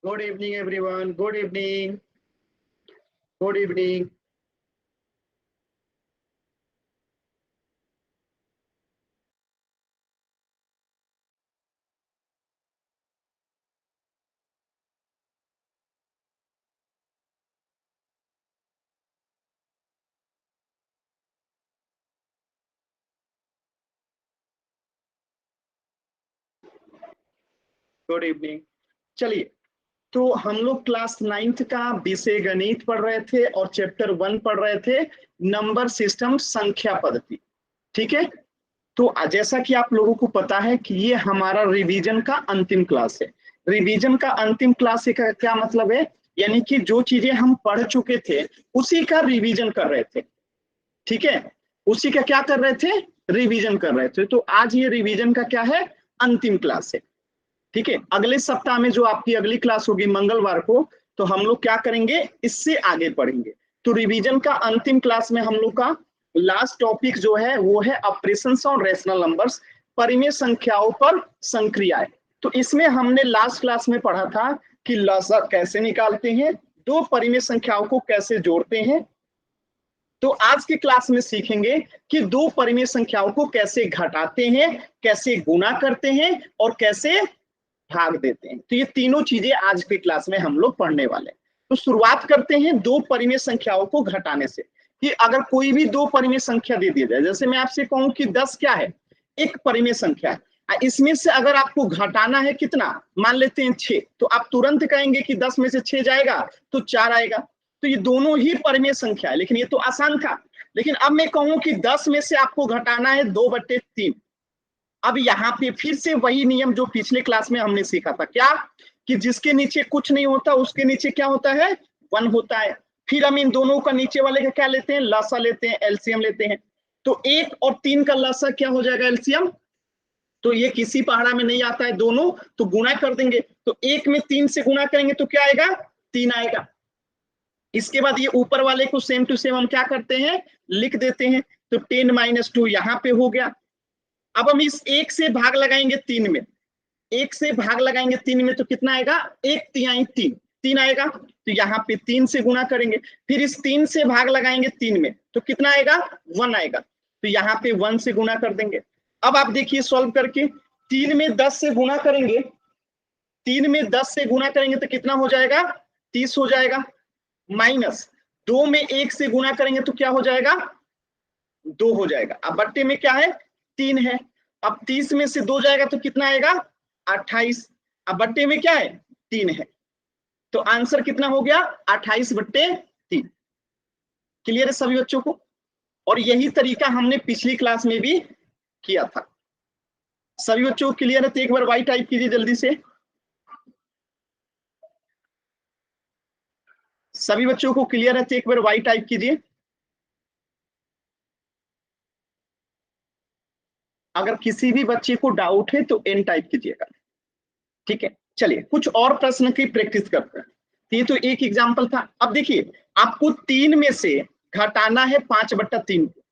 Good evening, everyone. Good evening. Good evening. Good evening. चलिए, तो हम लोग क्लास 9th का विषय गणित पढ़ रहे थे और चैप्टर 1 पढ़ रहे थे, नंबर सिस्टम, संख्या पद्धति। ठीक है। तो जैसा कि आप लोगों को पता है कि ये हमारा रिवीजन का अंतिम क्लास है। रिवीजन का अंतिम क्लास का क्या मतलब है? यानी कि जो चीजें हम पढ़ चुके थे उसी का रिवीजन कर रहे थे। ठीक है। उसी का क्या कर रहे थे? रिवीजन कर रहे थे। तो आज ये रिवीजन का क्या है? अंतिम क्लास है। ठीक है। अगले सप्ताह में जो आपकी अगली क्लास होगी मंगलवार को, तो हम लोग क्या करेंगे, इससे आगे पढ़ेंगे। तो रिवीजन का अंतिम क्लास में हम लोग का लास्ट टॉपिक जो है वो है ऑपरेशंस ऑन रैशनल नंबर्स, परिमेय संख्याओं पर संक्रियाएं। तो इसमें हमने लास्ट क्लास में पढ़ा था कि लसा कैसे निकालते हैं, दो परिमेय संख्याओं को कैसे जोड़ते हैं। तो आज की क्लास में सीखेंगे कि दो परिमेय संख्याओं को कैसे घटाते हैं, कैसे गुणा करते हैं और कैसे भाग देते हैं। तो ये तीनों चीजें आज की क्लास में हम लोग पढ़ने वाले हैं। तो शुरुआत करते हैं दो परिमेय संख्याओं को घटाने से। कि अगर कोई भी दो परिमेय संख्या दे दी जाए, जैसे मैं आपसे कहूं कि 10 क्या है, एक परिमेय संख्या है, इसमें से अगर आपको घटाना है कितना, मान लेते हैं 6, तो आप तुरंत कहेंगे कि 10 में से 6 जाएगा तो 4 आएगा। तो ये दोनों ही परिमेय संख्या है, लेकिन ये तो आसान था। लेकिन अब मैं कहूं कि 10 में से आपको घटाना है 2/3। अब यहाँ पे फिर से वही नियम जो पिछले क्लास में हमने सीखा था, क्या कि जिसके नीचे कुछ नहीं होता उसके नीचे क्या होता है, 1 होता है। फिर हम इन दोनों का नीचे वाले का क्या लेते हैं, लसा लेते हैं, एलसीएम लेते हैं। तो 1 और 3 का लसा क्या हो जाएगा, एलसीएम। तो ये किसी पहाड़ा में नहीं आता है दोनों, तो गुणा कर देंगे। तो 1 में 3 से गुणा करेंगे तो क्या आएगा, 3 आएगा। इसके बाद ये ऊपर वाले को सेम टू सेम हम क्या करते हैं, लिख देते हैं। तो 10 - 2 यहाँ पे हो गया। अब हम इस 1 से भाग लगाएंगे 3 में, 1 से भाग लगाएंगे 3 में तो कितना आएगा, 1/3 3, 3 आएगा। तो यहाँ पे 3 से गुणा करेंगे, फिर इस 3 से भाग लगाएंगे 3 में तो कितना आएगा, 1 आएगा। तो यहाँ पे 1 से गुणा कर देंगे। अब आप देखिए सॉल्व करके, 3 में 10 से गुणा करेंगे, 3 में 10 से गुणा करेंगे तो कितना हो जाएगा, 30 हो जाएगा। माइनस 2 में 1 से गुणा करेंगे तो क्या हो जाएगा, 2 हो जाएगा। अब बट्टे में क्या है, 3 है। अब 30 में से 2 जाएगा तो कितना आएगा, 28। अब बट्टे में क्या है, 3 है। तो आंसर कितना हो गया, 28/3। क्लियर है सभी बच्चों को? और यही तरीका हमने पिछली क्लास में भी किया था। सभी बच्चों को क्लियर है? तो एक बार वाई टाइप कीजिए जल्दी से। सभी बच्चों को क्लियर है? तो एक बार वाई टाइप कीजिए। अगर किसी भी बच्चे को डाउट है तो एन टाइप कीजिएगा। ठीक है। चलिए कुछ और प्रश्न की प्रैक्टिस करते हैं। ये तो एक एग्जाम्पल था। अब देखिए, आपको 3 में से घटाना है 5/3 को।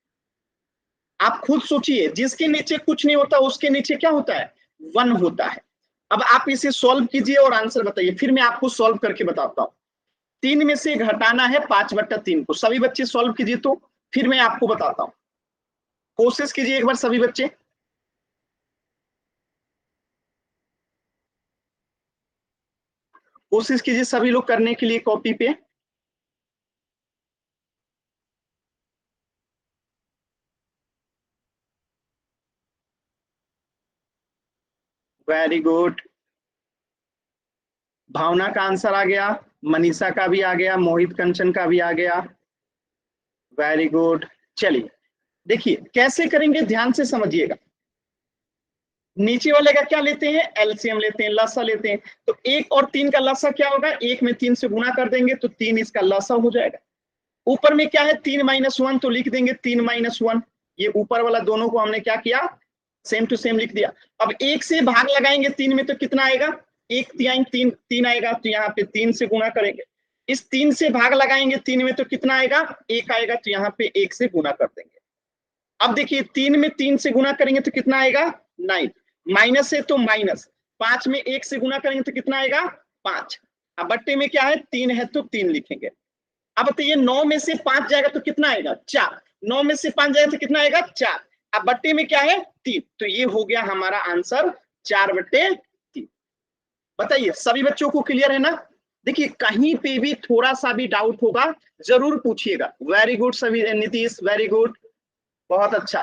आप खुद सोचिए, जिसके नीचे कुछ नहीं होता उसके नीचे क्या होता है, 1 होता है। अब आप इसे सॉल्व कीजिए और आंसर बताइए, फिर मैं आपको सॉल्व करके बताता हूँ। 3 में से घटाना है 5/3 को, सभी बच्चे सॉल्व कीजिए तो फिर मैं आपको बताता हूँ। कोशिश कीजिए एक बार सभी बच्चे। कोशिश कीजिए सभी लोग करने के लिए कॉपी पे। Very good. भावना का आंसर आ गया, मनीषा का भी आ गया, मोहित कंचन का भी आ गया। Very good. चलिए देखिए कैसे करेंगे, ध्यान से समझिएगा। नीचे वाले का क्या लेते हैं, एलसीएम लेते हैं, लसा लेते हैं। तो 1 और 3 का लसा क्या होगा, 1 में 3 से गुणा कर देंगे तो 3 इसका लसा हो जाएगा। ऊपर में क्या है, 3 - 1, तो लिख देंगे 3 - 1। ये ऊपर वाला दोनों को हमने क्या किया, सेम टू सेम लिख दिया। अब 1 से भाग लगाएंगे 3 में तो कितना आएगा, 1/3 3 आएगा। तो यहाँ पे 3 से गुणा करेंगे। इस 3 से भाग लगाएंगे 3 में तो कितना आएगा, 1 आएगा। तो यहाँ पे 1 से गुणा कर देंगे। अब देखिए 3 में 3 से गुणा करेंगे तो कितना आएगा, 9। माइनस है तो माइनस, 5 में 1 से गुणा करेंगे तो कितना आएगा, 5। अब बट्टे में क्या है 3 है तो 3 लिखेंगे। अब बताइए 9 में से 5 जाएगा तो कितना आएगा 4, 9 में से 5 जाएगा तो कितना आएगा 4। अब बट्टे में क्या है 3, तो ये हो गया हमारा आंसर 4/3। बताइए सभी बच्चों को क्लियर है ना। देखिए कहीं पे भी थोड़ा सा भी डाउट होगा जरूर पूछिएगा। वेरी गुड सभी नीतीश, वेरी गुड, बहुत अच्छा।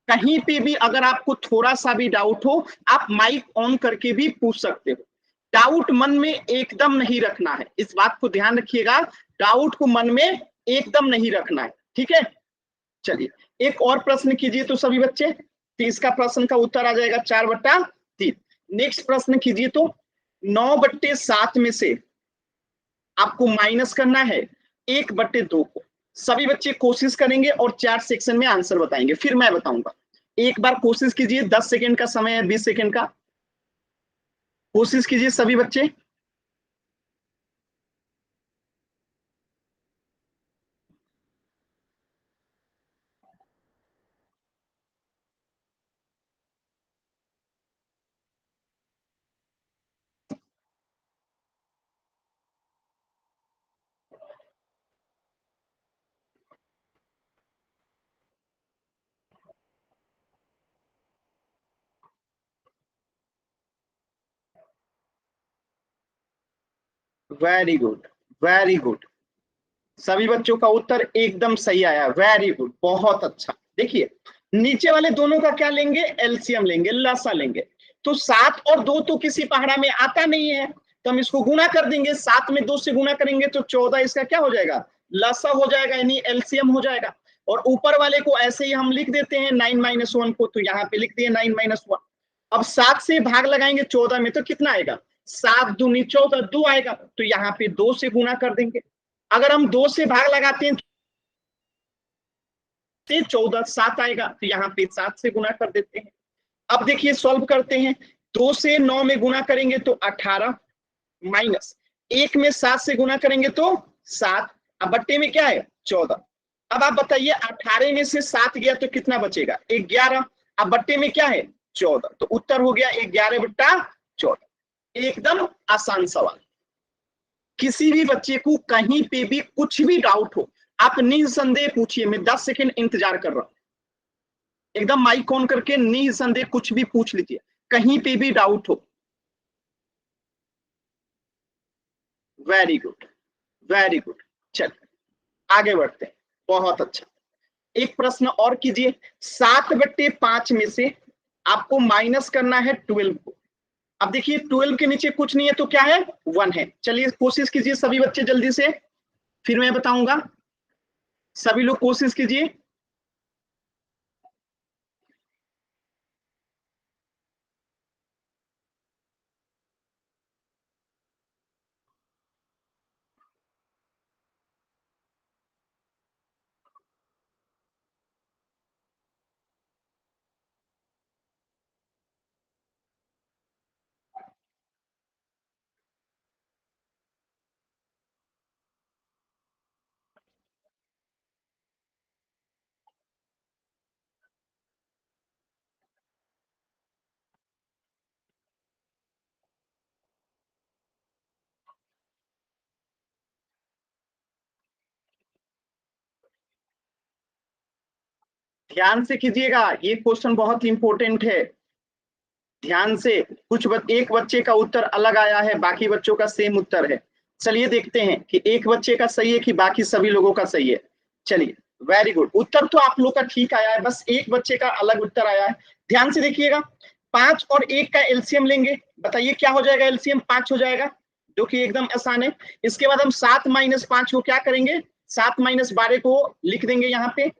कहीं पे भी अगर आपको थोड़ा सा भी डाउट हो आप माइक ऑन करके भी पूछ सकते हो। डाउट मन में एकदम नहीं रखना है, इस बात को ध्यान रखिएगा। डाउट को मन में एकदम नहीं रखना है, ठीक है। चलिए एक और प्रश्न कीजिए तो सभी बच्चे, 30 का प्रश्न का उत्तर आ जाएगा 4/3। नेक्स्ट प्रश्न कीजिए तो 9/7 में से आपको माइनस करना है 1/2 को। सभी बच्चे कोशिश करेंगे और चैट सेक्शन में आंसर बताएंगे, फिर मैं बताऊंगा। एक बार कोशिश कीजिए, 10 सेकेंड का समय है, 20 सेकेंड का, कोशिश कीजिए सभी बच्चे। वेरी गुड, वेरी गुड, सभी बच्चों का उत्तर एकदम सही आया, वेरी गुड, बहुत अच्छा। देखिए नीचे वाले दोनों का क्या लेंगे, एलसीएम लेंगे, लसा लेंगे। तो 7 और 2 तो किसी पहाड़ा में आता नहीं है, तो हम इसको गुना कर देंगे, 7 में 2 से गुना करेंगे तो 14 इसका क्या हो जाएगा, लसा हो जाएगा, यानी एलसीएम हो जाएगा। और ऊपर वाले को ऐसे ही हम लिख देते हैं 9 - 1 को, तो यहाँ पे लिख दिए 9 - 1। अब 7 से भाग लगाएंगे 14 में तो कितना आएगा, 7 दूनी 14, 2 आएगा, तो यहाँ पे 2 से गुना कर देंगे। अगर हम 2 से भाग लगाते हैं तो 14, 7 आएगा, तो यहाँ पे 7 से गुना कर देते हैं। अब देखिए सॉल्व करते हैं, 2 से 9 में गुना करेंगे तो 18, माइनस 1 में 7 से गुना करेंगे तो 7, अब बट्टे में क्या है 14। अब आप बताइए 18 में से 7 गया तो कितना बचेगा 11, अब बट्टे में क्या है 14, तो उत्तर हो गया 11/14। एकदम आसान सवाल। किसी भी बच्चे को कहीं पे भी कुछ भी डाउट हो आप निसंदेह पूछिए, मैं 10 सेकंड इंतजार कर रहा हूं। एकदम माइक ऑन करके निसंदेह कुछ भी पूछ लीजिए, कहीं पे भी डाउट हो। वेरी गुड, वेरी गुड, चलिए आगे बढ़ते हैं, बहुत अच्छा। एक प्रश्न और कीजिए, 7/5 में से आपको माइनस करना है 12 को। अब देखिए 12 के नीचे कुछ नहीं है तो क्या है 1 है। चलिए कोशिश कीजिए सभी बच्चे जल्दी से, फिर मैं बताऊंगा, सभी लोग कोशिश कीजिए। ध्यान से कीजिएगा, ये क्वेश्चन बहुत इंपॉर्टेंट है, ध्यान से। एक बच्चे का उत्तर अलग आया है, बाकी बच्चों का सेम उत्तर है। चलिए देखते हैं कि एक बच्चे का सही है कि बाकी सभी लोगों का सही है। चलिए वेरी गुड, उत्तर तो आप लोग का ठीक आया है, बस एक बच्चे का अलग उत्तर आया है। ध्यान से देखिएगा, 5 और 1 का एलसीएम लेंगे, बताइए क्या हो जाएगा, एलसीएम 5 हो जाएगा, जो कि एकदम आसान है। इसके बाद हम 7 - 5 को क्या करेंगे, 7 - 12 को लिख देंगे, यहाँ पे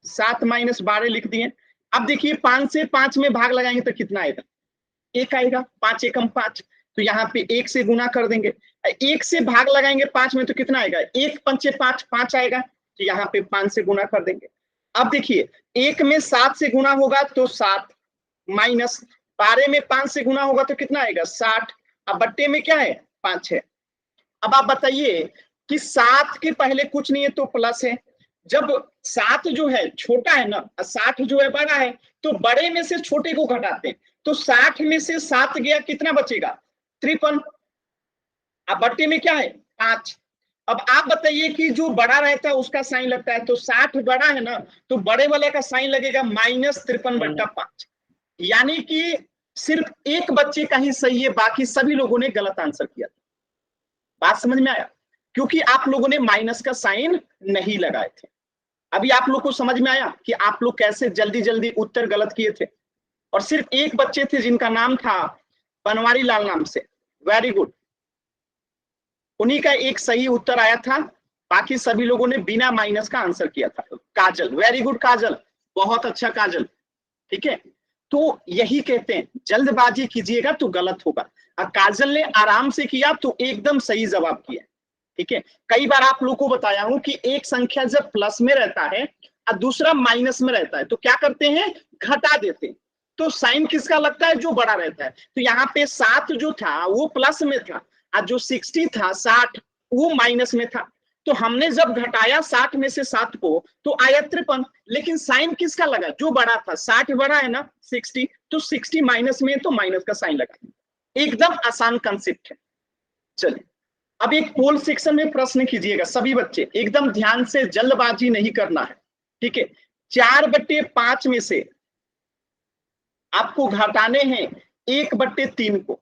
7 - 12 लिख दिए। अब देखिए 5 से 5 में भाग लगाएंगे तो कितना आएगा, 1 आएगा, 5 एकम 5, तो यहाँ पे 1 से गुना कर देंगे। 1 से भाग लगाएंगे 5 में तो कितना आएगा, 1 × 5 = 5, 5 आएगा, तो यहाँ पे 5 से गुना कर देंगे। अब देखिए 1 में 7 से गुना होगा तो 7, माइनस 12 में 5 से गुना होगा तो कितना आएगा 60, अब बट्टे में क्या है 5 है। अब आप बताइए कि 7 के पहले कुछ नहीं है तो प्लस है, जब 7 जो है छोटा है ना, 60 जो है बड़ा है, तो बड़े में से छोटे को घटाते हैं, तो 60 में से 7 गया कितना बचेगा 53, अब बट्टे में क्या है 5। अब आप बताइए कि जो बड़ा रहता है उसका साइन लगता है, तो 60 बड़ा है ना, तो बड़े वाले का साइन लगेगा -53/5। यानी कि सिर्फ एक बच्चे का ही सही है, बाकी सभी लोगों ने गलत आंसर किया। बात समझ में आया? क्योंकि आप लोगों ने माइनस का साइन नहीं लगाए थे। अभी आप लोग को समझ में आया कि आप लोग कैसे जल्दी जल्दी उत्तर गलत किए थे। और सिर्फ एक बच्चे थे जिनका नाम था बनवारी लाल नाम से। वेरी गुड, उन्हीं का एक सही उत्तर आया था, बाकी सभी लोगों ने बिना माइनस का आंसर किया था। काजल, वेरी गुड काजल, बहुत अच्छा काजल। ठीक है, तो यही कहते हैं जल्दबाजी कीजिएगा तो गलत होगा। और काजल ने आराम से किया तो एकदम सही जवाब किया। ठीक है, कई बार आप लोगों को बताया हूं कि एक संख्या जब प्लस में रहता है और दूसरा माइनस में रहता है तो क्या करते हैं, घटा देते हैं। तो साइन किसका लगता है, जो बड़ा रहता है। तो यहाँ पे 7 जो था वो प्लस में था और जो 60 था 60 वो माइनस में था। तो हमने जब घटाया 60 में से 7 को तो आया 53। लेकिन साइन किसका लगा, जो बड़ा था। 60 बड़ा है ना 60, तो 60 माइनस में तो माइनस का साइन लगा। एकदम आसान कंसेप्ट है। चलिए, अब एक पोल सेक्शन में प्रश्न कीजिएगा सभी बच्चे, एकदम ध्यान से, जल्दबाजी नहीं करना है। ठीक है, 4/5 में से आपको घटाने हैं 1/3 को।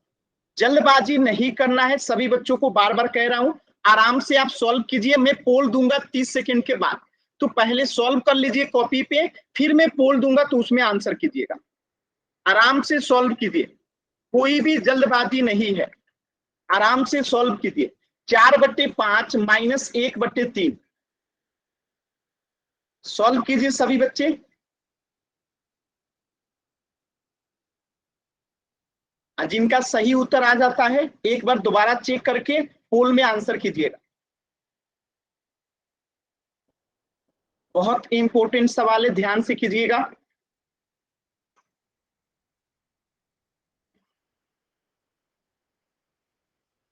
जल्दबाजी नहीं करना है, सभी बच्चों को बार बार कह रहा हूं। आराम से आप सॉल्व कीजिए, मैं पोल दूंगा 30 सेकंड के बाद, तो पहले सॉल्व कर लीजिए कॉपी पे, फिर मैं पोल दूंगा तो उसमें आंसर कीजिएगा। आराम से सॉल्व कीजिए, कोई भी जल्दबाजी नहीं है, आराम से सॉल्व कीजिए। 4/5 -1/3 सॉल्व कीजिए सभी बच्चे। जिनका सही उत्तर आ जाता है एक बार दोबारा चेक करके पोल में आंसर कीजिएगा। बहुत इंपॉर्टेंट सवाल है, ध्यान से कीजिएगा।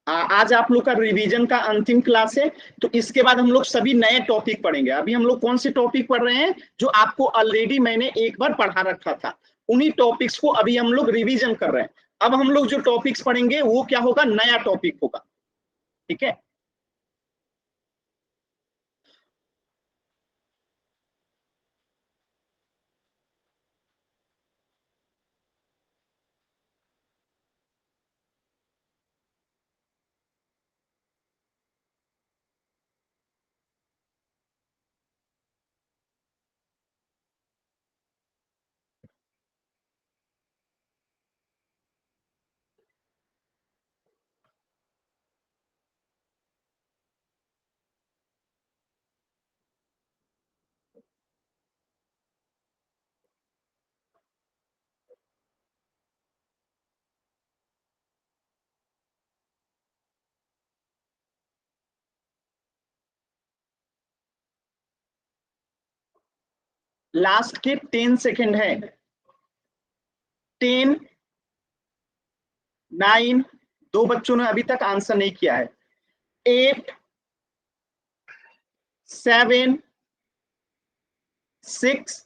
आज आप लोग का रिवीजन का अंतिम क्लास है, तो इसके बाद हम लोग सभी नए टॉपिक पढ़ेंगे। अभी हम लोग कौन से टॉपिक पढ़ रहे हैं, जो आपको ऑलरेडी मैंने एक बार पढ़ा रखा था, उन्हीं टॉपिक्स को अभी हम लोग रिवीजन कर रहे हैं। अब हम लोग जो टॉपिक्स पढ़ेंगे वो क्या होगा, नया टॉपिक होगा। ठीक है, लास्ट के 10 सेकेंड है। 10, 9, दो बच्चों ने अभी तक आंसर नहीं किया है। 8, 7, 6,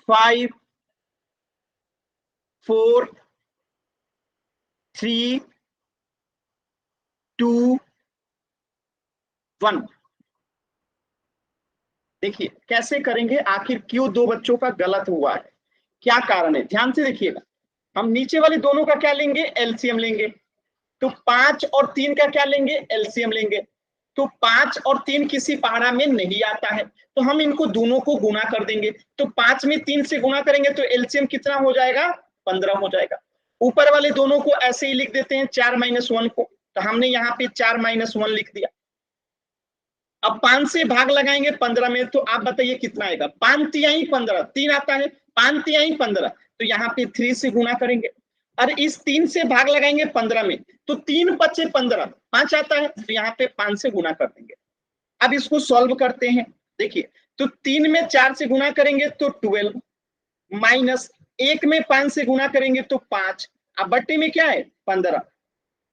5, 4, 3, 2, 1। देखिए कैसे करेंगे, आखिर क्यों दो बच्चों का गलत हुआ है, क्या कारण है, ध्यान से देखिएगा। हम नीचे वाले दोनों का क्या लेंगे, एलसीएम लेंगे। तो 5 और 3 का क्या लेंगे, एलसीएम लेंगे। तो 5 और 3 किसी पहाड़ा में नहीं आता है, तो हम इनको दोनों को गुना कर देंगे। तो 5 में 3 से गुना करेंगे तो एलसीएम कितना हो जाएगा, 15 हो जाएगा। ऊपर वाले दोनों को ऐसे ही लिख देते हैं 4 - 1 को, तो हमने यहाँ पे 4 - 1 लिख दिया। अब 5 से भाग लगाएंगे 15 में, तो आप बताइए कितना आएगा, 5 × 15, 3 आता है, 5 × 15, तो यहाँ पे 3 से गुना करेंगे। और इस 3 से भाग लगाएंगे 15 में, तो 3 × 5 = 15, 5 आता है, तो यहाँ पे 5 से गुना कर देंगे। अब इसको सॉल्व करते हैं। देखिए, तो 3 में 4 से गुना करेंगे तो 12, माइनस 1 में 5 से गुना करेंगे तो 5, अब बट्टे में क्या है 15।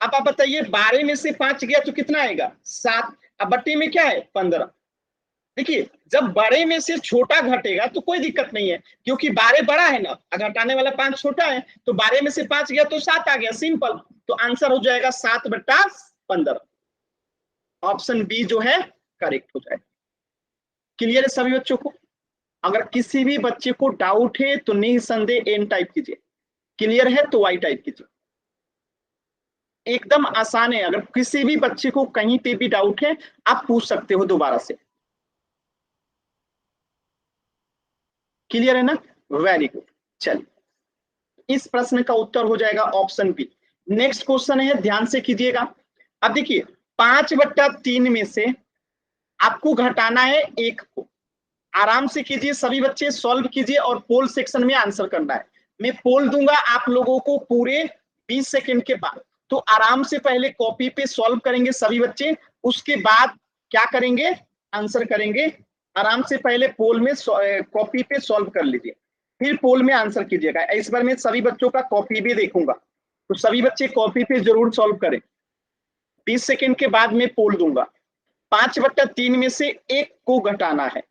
अब आप बताइए 12 में से 5 गया तो कितना आएगा, 7, अब बट्टे में क्या है 15। देखिए जब बड़े में से छोटा घटेगा तो कोई दिक्कत नहीं है, क्योंकि 12 बड़ा है ना, घटाने वाला 5 छोटा है, तो 12 में से 5 गया तो 7 आ गया, सिंपल। तो आंसर हो जाएगा 7/15। ऑप्शन बी जो है करेक्ट हो जाएगा। क्लियर है सभी बच्चों को? अगर किसी भी बच्चे को डाउट है तो निसंदेह एन टाइप कीजिए, क्लियर है तो वाई टाइप कीजिए। एकदम आसान है, अगर किसी भी बच्चे को कहीं पे भी डाउट है आप पूछ सकते हो दोबारा से। क्लियर है ना? Very good. चलिए इस प्रश्न का उत्तर हो जाएगा ऑप्शन बी। नेक्स्ट क्वेश्चन है, ध्यान से कीजिएगा। अब देखिए 5/3 में से आपको घटाना है 1 को। आराम से कीजिए सभी बच्चे, सॉल्व कीजिए और पोल सेक्शन में आंसर करना है। मैं पोल दूंगा आप लोगों को पूरे 20 सेकंड के बाद, तो आराम से पहले कॉपी पे सॉल्व करेंगे सभी बच्चे, उसके बाद क्या करेंगे, आंसर करेंगे। आराम से पहले पोल में कॉपी पे सॉल्व कर लीजिए, फिर पोल में आंसर कीजिएगा। इस बार मैं सभी बच्चों का कॉपी भी देखूंगा, तो सभी बच्चे कॉपी पे जरूर सॉल्व करें। 20 सेकंड के बाद मैं पोल दूंगा। 5/3 में से 1 को घटाना है।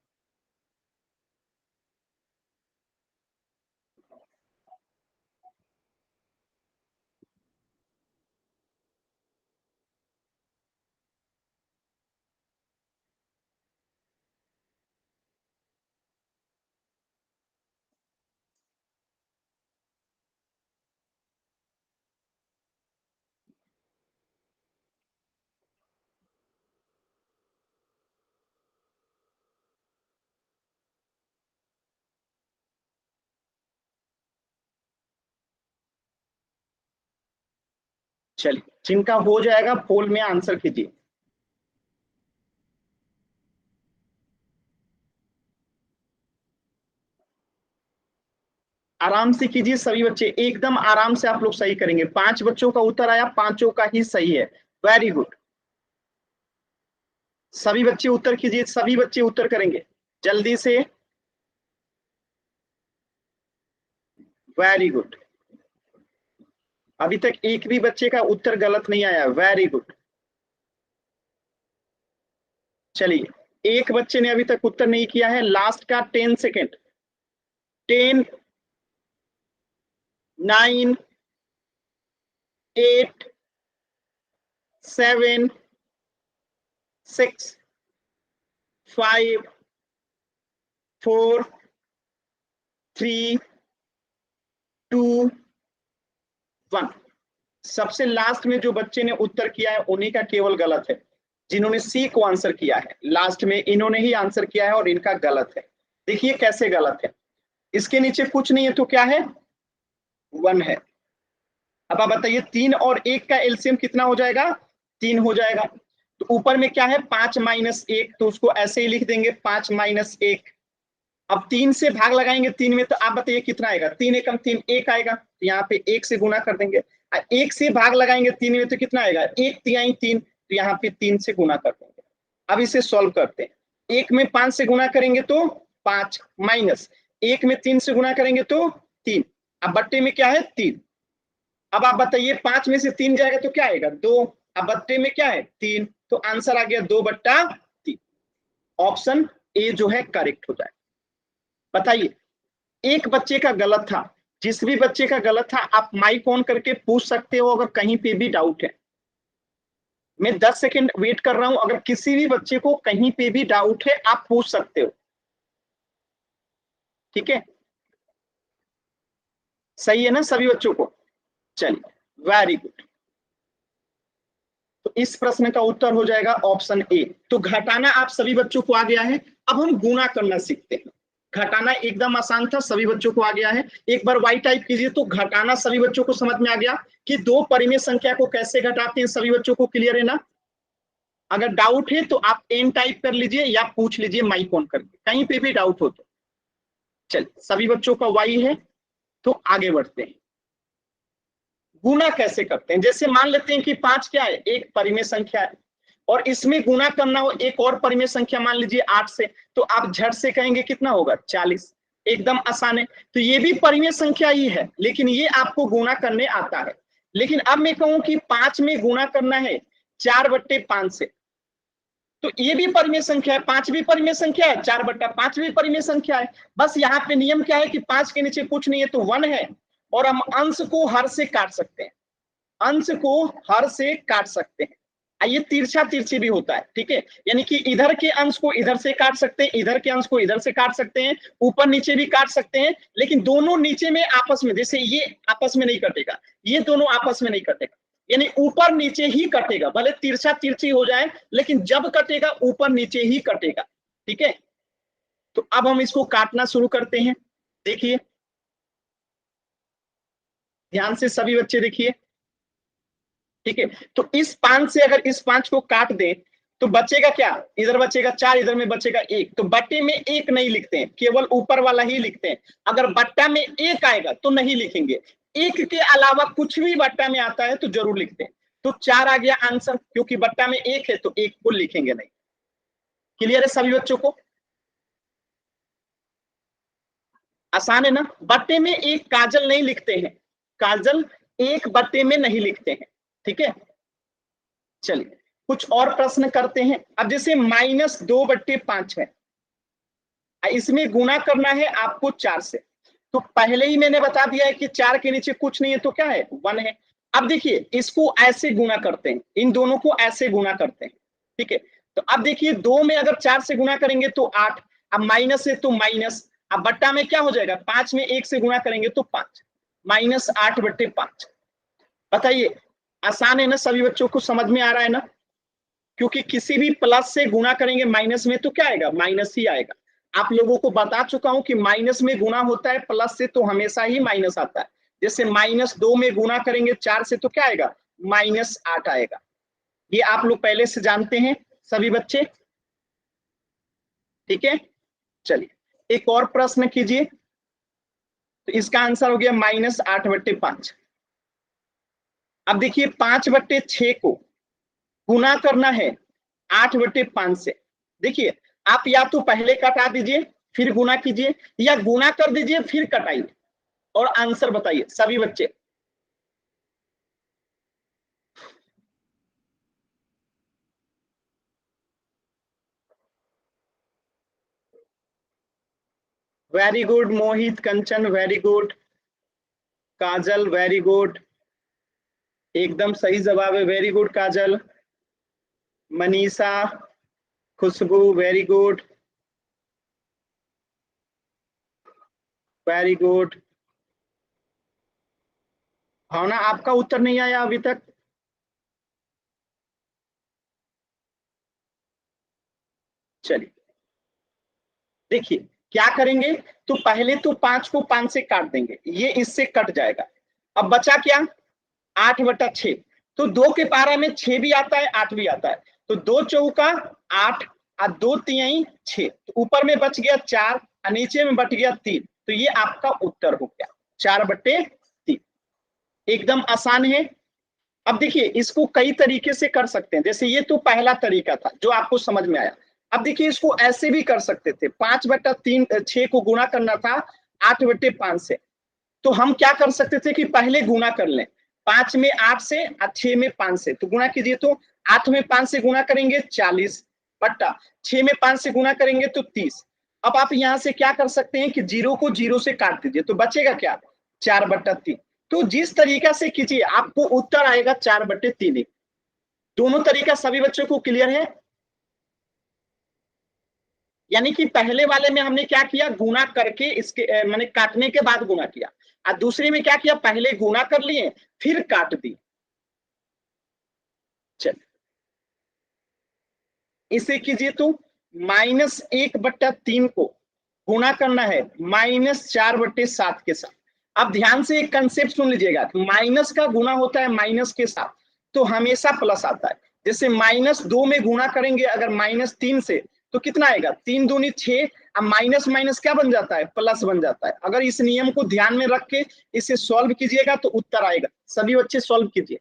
चलिए जिनका हो जाएगा पोल में आंसर कीजिए। आराम से कीजिए सभी बच्चे, एकदम आराम से आप लोग सही करेंगे। 5 बच्चों का उत्तर आया, 5 का ही सही है। Very good. सभी बच्चे उत्तर कीजिए, सभी बच्चे उत्तर करेंगे जल्दी से। Very good. अभी तक एक भी बच्चे का उत्तर गलत नहीं आया। Very good. चलिए एक बच्चे ने अभी तक उत्तर नहीं किया है, लास्ट का 10 सेकेंड। 10, 9, 8, 7, 6, 5, 4, 3, 2, 1। सबसे लास्ट में जो बच्चे ने उत्तर किया है उन्हीं का केवल गलत है। जिन्होंने सी को आंसर किया है लास्ट में, इन्होंने ही आंसर किया है और इनका गलत है। देखिए कैसे गलत है, इसके नीचे कुछ नहीं है तो क्या है, 1 है। अब आप बताइए 3 और 1 का एलसीएम कितना हो जाएगा, 3 हो जाएगा। तो ऊपर में क्या है, 5-1, तो उसको ऐसे ही लिख देंगे 5-1। अब 3 से भाग लगाएंगे 3 में, तो आप बताइए कितना आएगा, 3 एकम 3, 1 आएगा। तो यहाँ पे 1 से गुना कर देंगे। 1 से भाग लगाएंगे 3 में तो कितना आएगा, 1 3, तो यहाँ पे 3 से गुना कर देंगे। अब इसे सॉल्व करते हैं। 1 में 5 से गुना करेंगे तो 5, माइनस 1 में 3 से गुना करेंगे तो 3। अब बट्टे में क्या है, 3। अब आप बताइए 5 में से 3 जाएगा तो क्या आएगा, 2। अब बट्टे में क्या है, 3, तो आंसर आ गया 2/3। ऑप्शन ए जो है करेक्ट हो जाए। बताइए एक बच्चे का गलत था, जिस भी बच्चे का गलत था आप माइक ऑन करके पूछ सकते हो अगर कहीं पे भी डाउट है। मैं 10 सेकंड वेट कर रहा हूं, अगर किसी भी बच्चे को कहीं पे भी डाउट है आप पूछ सकते हो। ठीक है, सही है ना सभी बच्चों को? चलिए वेरी गुड। तो इस प्रश्न का उत्तर हो जाएगा ऑप्शन ए। तो घटाना आप सभी बच्चों को आ गया है। अब हम गुना करना सीखते हैं। घटाना एकदम आसान था, सभी बच्चों को आ गया है। एक बार वाई टाइप कीजिए तो घटाना सभी बच्चों को समझ में आ गया कि दो परिमेय संख्या को कैसे घटाते हैं। सभी बच्चों को क्लियर है ना? अगर डाउट है तो आप एन टाइप कर लीजिए या पूछ लीजिए माइक ऑन करके, कहीं पे भी डाउट हो तो। चलिए सभी बच्चों का वाई है, तो आगे बढ़ते हैं। गुना कैसे करते हैं, जैसे मान लेते हैं कि 5 क्या है, एक परिमेय संख्या है और इसमें गुना करना हो एक और परिमेय संख्या मान लीजिए 8 से, तो आप झट से कहेंगे कितना होगा, 40। एकदम आसान है। तो ये भी परिमेय संख्या ही है, लेकिन ये आपको गुना करने आता है। लेकिन अब मैं कहूं कि 5 में गुना करना है 4/5 से, तो ये भी परिमेय संख्या है, 5 भी परिमेय संख्या है, 4/5 भी परिमेय संख्या है। बस यहाँ पे नियम क्या है कि 5 के नीचे कुछ नहीं है तो 1 है, और हम अंश को हर से काट सकते हैं, अंश को हर से काट सकते हैं। ये तिरछा तिरछी भी होता है, ठीक है, यानी कि इधर के अंश को इधर से काट सकते हैं, इधर के अंश को इधर से काट सकते हैं, ऊपर नीचे भी काट सकते हैं, लेकिन दोनों नीचे में आपस में, जैसे ये आपस में नहीं कटेगा, ये दोनों आपस में नहीं कटेगा, यानी ऊपर नीचे ही कटेगा, भले तिरछा तिरछी हो जाए लेकिन जब कटेगा ऊपर नीचे ही कटेगा, ठीक है। तो अब हम इसको काटना शुरू करते हैं। देखिए ध्यान से सभी बच्चे देखिए, ठीक है। तो इस 5 से अगर इस 5 को काट दें तो बचेगा क्या, इधर बचेगा 4, इधर में बचेगा 1, तो बट्टे में 1 नहीं लिखते हैं, केवल ऊपर वाला ही लिखते हैं। अगर बट्टा में 1 आएगा तो नहीं लिखेंगे, 1 के अलावा कुछ भी बट्टा में आता है तो जरूर लिखते हैं। तो 4 आ गया आंसर, क्योंकि बट्टा में 1 है तो 1 को लिखेंगे नहीं। क्लियर है सभी बच्चों को? आसान है ना? बट्टे में 1 काजल नहीं लिखते हैं, काजल 1 बट्टे में नहीं लिखते हैं, ठीक है। चलिए कुछ और प्रश्न करते हैं। अब जैसे -2/5 है, इसमें गुना करना है आपको 4 से, तो पहले ही मैंने बता दिया है कि 4 के नीचे कुछ नहीं है तो क्या है, 1 है। अब देखिए इसको ऐसे गुना करते हैं, इन दोनों को ऐसे गुना करते हैं, ठीक है। तो अब देखिए 2 में अगर 4 से गुना करेंगे तो 8, अब माइनस है तो माइनस, अब बट्टा में क्या हो जाएगा, 5 में 1 से गुना करेंगे तो 5, -8/5। बताइए आसान है ना, सभी बच्चों को समझ में आ रहा है ना? क्योंकि किसी भी प्लस से गुना करेंगे माइनस में तो क्या आएगा, माइनस ही आएगा। आप लोगों को बता चुका हूं कि माइनस में गुना होता है प्लस से तो हमेशा ही माइनस आता है। जैसे -2 में गुना करेंगे 4 से तो क्या आएगा, -8 आएगा। ये आप लोग पहले से जानते हैं सभी बच्चे, ठीक है। चलिए एक और प्रश्न कीजिए। तो इसका आंसर हो गया -8/5। अब देखिए 5/6 को गुना करना है 8/5 से। देखिए आप या तो पहले कटा दीजिए फिर गुना कीजिए, या गुना कर दीजिए फिर कटाइए, और आंसर बताइए सभी बच्चे। वेरी गुड मोहित, कंचन वेरी गुड, काजल वेरी गुड, एकदम सही जवाब है, वेरी गुड काजल। मनीषा, खुशबू वेरी गुड, वेरी गुड। भावना आपका उत्तर नहीं आया अभी तक? चलिए देखिए क्या करेंगे, तो पहले तो 5 को 5 से काट देंगे, ये इससे कट जाएगा। अब बचा क्या, 8/6। तो 2 के पारा में 6 भी आता है 8 भी आता है, तो 2 चौका 8 और 2 तिहाई 6, तो ऊपर में बच गया 4 और नीचे में बच गया 3, तो ये आपका उत्तर हो गया 4/3। एकदम आसान है। अब देखिए इसको कई तरीके से कर सकते हैं, जैसे ये तो पहला तरीका था जो आपको समझ में आया। अब देखिए इसको ऐसे भी कर सकते थे, 5/3 6 को गुणा करना था 8/5 से, तो हम क्या कर सकते थे कि पहले गुना कर लें, 5 में 8 से और 6 में 5 से, तो गुना कीजिए, तो 8 में 5 से गुना करेंगे 40 बट्टा 6 में 5 से गुना करेंगे तो 30। अब आप यहां से क्या कर सकते हैं कि 0 को 0 से काट दीजिए, तो बचेगा क्या, 4/3। तो जिस तरीका से कीजिए आपको उत्तर आएगा 4/3। दोनों तरीका सभी बच्चों को क्लियर है? यानी कि पहले वाले में हमने क्या किया, गुना करके इसके मैंने काटने के बाद गुना किया, और दूसरे में क्या किया, पहले गुना कर लिए फिर काट दी। चल इसे कीजिए, तो -1/3 को गुना करना है -4/7 के साथ। अब ध्यान से एक कंसेप्ट सुन लीजिएगा, माइनस का गुना होता है माइनस के साथ तो हमेशा प्लस आता है। जैसे -2 में गुना करेंगे अगर -3 से तो कितना आएगा, 3 दूनी 6, अब माइनस माइनस क्या बन जाता है, प्लस बन जाता है। अगर इस नियम को ध्यान में रख के इसे सॉल्व कीजिएगा तो उत्तर आएगा। सभी बच्चे सॉल्व कीजिए।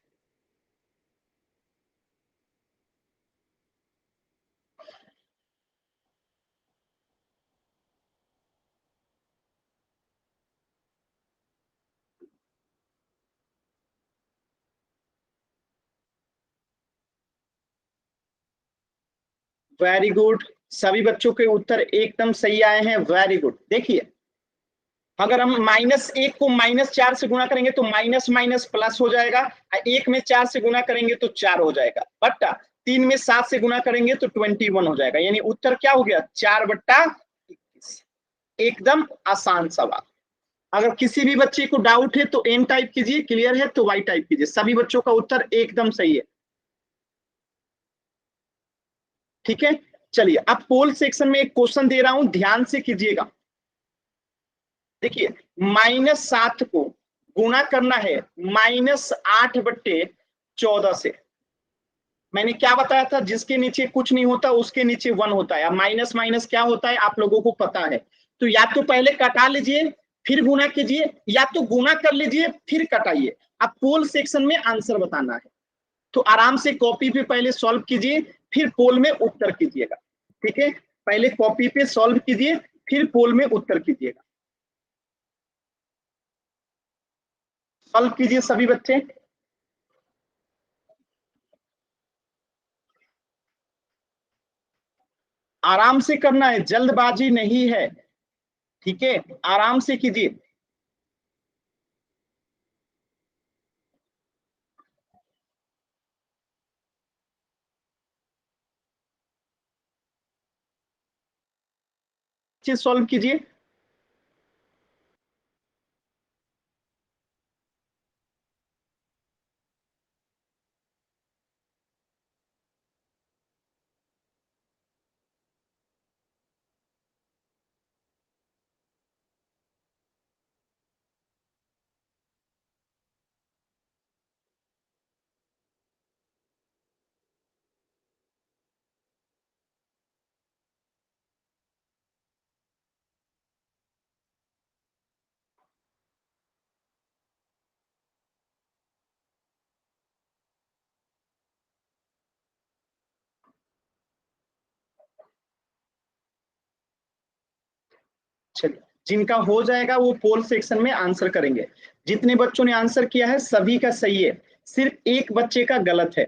वेरी गुड, सभी बच्चों के उत्तर एकदम सही आए हैं, वेरी गुड। देखिए अगर हम -1 को -4 से गुणा करेंगे तो माइनस माइनस प्लस हो जाएगा, 1 में 4 से गुणा करेंगे तो 4 हो जाएगा, बट 3 में 7 से गुणा करेंगे तो 21 हो जाएगा, यानी उत्तर क्या हो गया 4/21। एकदम आसान सवाल। अगर किसी भी बच्चे को डाउट है तो एन टाइप कीजिए, क्लियर है तो वाई टाइप कीजिए, सभी बच्चों का उत्तर एकदम सही है। ठीक है, चलिए अब पोल सेक्शन में एक क्वेश्चन दे रहा हूं, ध्यान से कीजिएगा। देखिए -7 को गुणा करना है -8/14 से। मैंने क्या बताया था, जिसके नीचे कुछ नहीं होता उसके नीचे 1 होता है। अब माइनस माइनस क्या होता है आप लोगों को पता है, तो या तो पहले कटा लीजिए फिर गुना कीजिए, या तो गुना कर लीजिए फिर कटाइए। अब पोल सेक्शन में आंसर बताना है, तो आराम से कॉपी पे पहले सॉल्व कीजिए फिर पोल में उत्तर कीजिएगा। ठीक है, पहले कॉपी पे सॉल्व कीजिए फिर पोल में उत्तर कीजिएगा। सॉल्व कीजिए सभी बच्चे। आराम से करना है, जल्दबाजी नहीं है। ठीक है, आराम से कीजिए। सॉल्व कीजिए। चलिए, जिनका हो जाएगा वो पोल सेक्शन में आंसर करेंगे। जितने बच्चों ने आंसर किया है सभी का सही है, सिर्फ एक बच्चे का गलत है,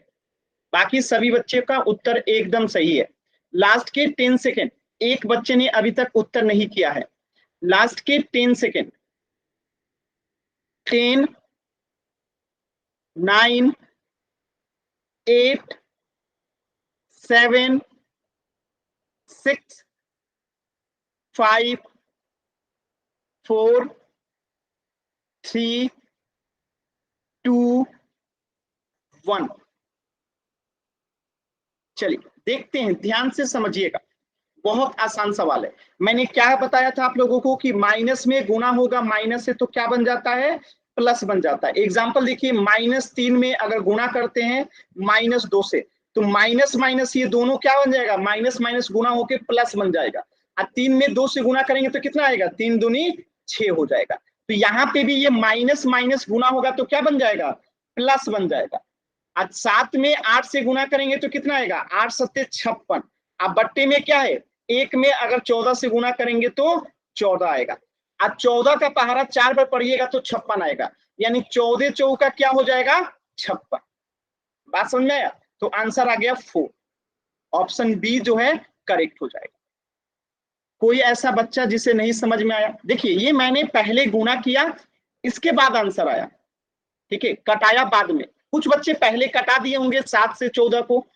बाकी सभी बच्चे का उत्तर एकदम सही है। लास्ट के 10 सेकेंड, एक बच्चे ने अभी तक उत्तर नहीं किया है। लास्ट के 10 सेकेंड, 10, 9, 8, 7, 6, 5, 4, 3, 2, 1। चलिए देखते हैं, ध्यान से समझिएगा, बहुत आसान सवाल है। मैंने क्या बताया था आप लोगों को कि माइनस में गुना होगा, माइनस से तो क्या बन जाता है प्लस बन जाता है। एग्जाम्पल देखिए, -3 में अगर गुना करते हैं -2 से, तो माइनस माइनस ये दोनों क्या बन जाएगा, माइनस माइनस गुना होके प्लस बन जाएगा। और 3 में 2 से गुना करेंगे तो कितना आएगा, 3 दूनी 6 हो जाएगा। तो यहाँ पे भी ये माइनस माइनस गुना होगा तो क्या बन जाएगा, प्लस बन जाएगा। आज 7 में 8 से गुना करेंगे तो कितना आएगा, 8 सत्ते 56। अब बट्टे में क्या है, 1 में अगर 14 से गुना करेंगे तो 14 आएगा। आज 14 का पहाड़ा 4 पर पढ़िएगा तो 56 आएगा, यानी 14 चौका क्या हो जाएगा 56। बात समझ में आया, तो आंसर आ गया 4, ऑप्शन बी जो है करेक्ट हो जाएगा। कोई ऐसा बच्चा जिसे नहीं समझ में आया, देखिए ये मैंने पहले गुना किया इसके बाद आंसर आया। ठीक है, कटाया बाद में, कुछ बच्चे पहले कटा दिए होंगे 7 से 14 को।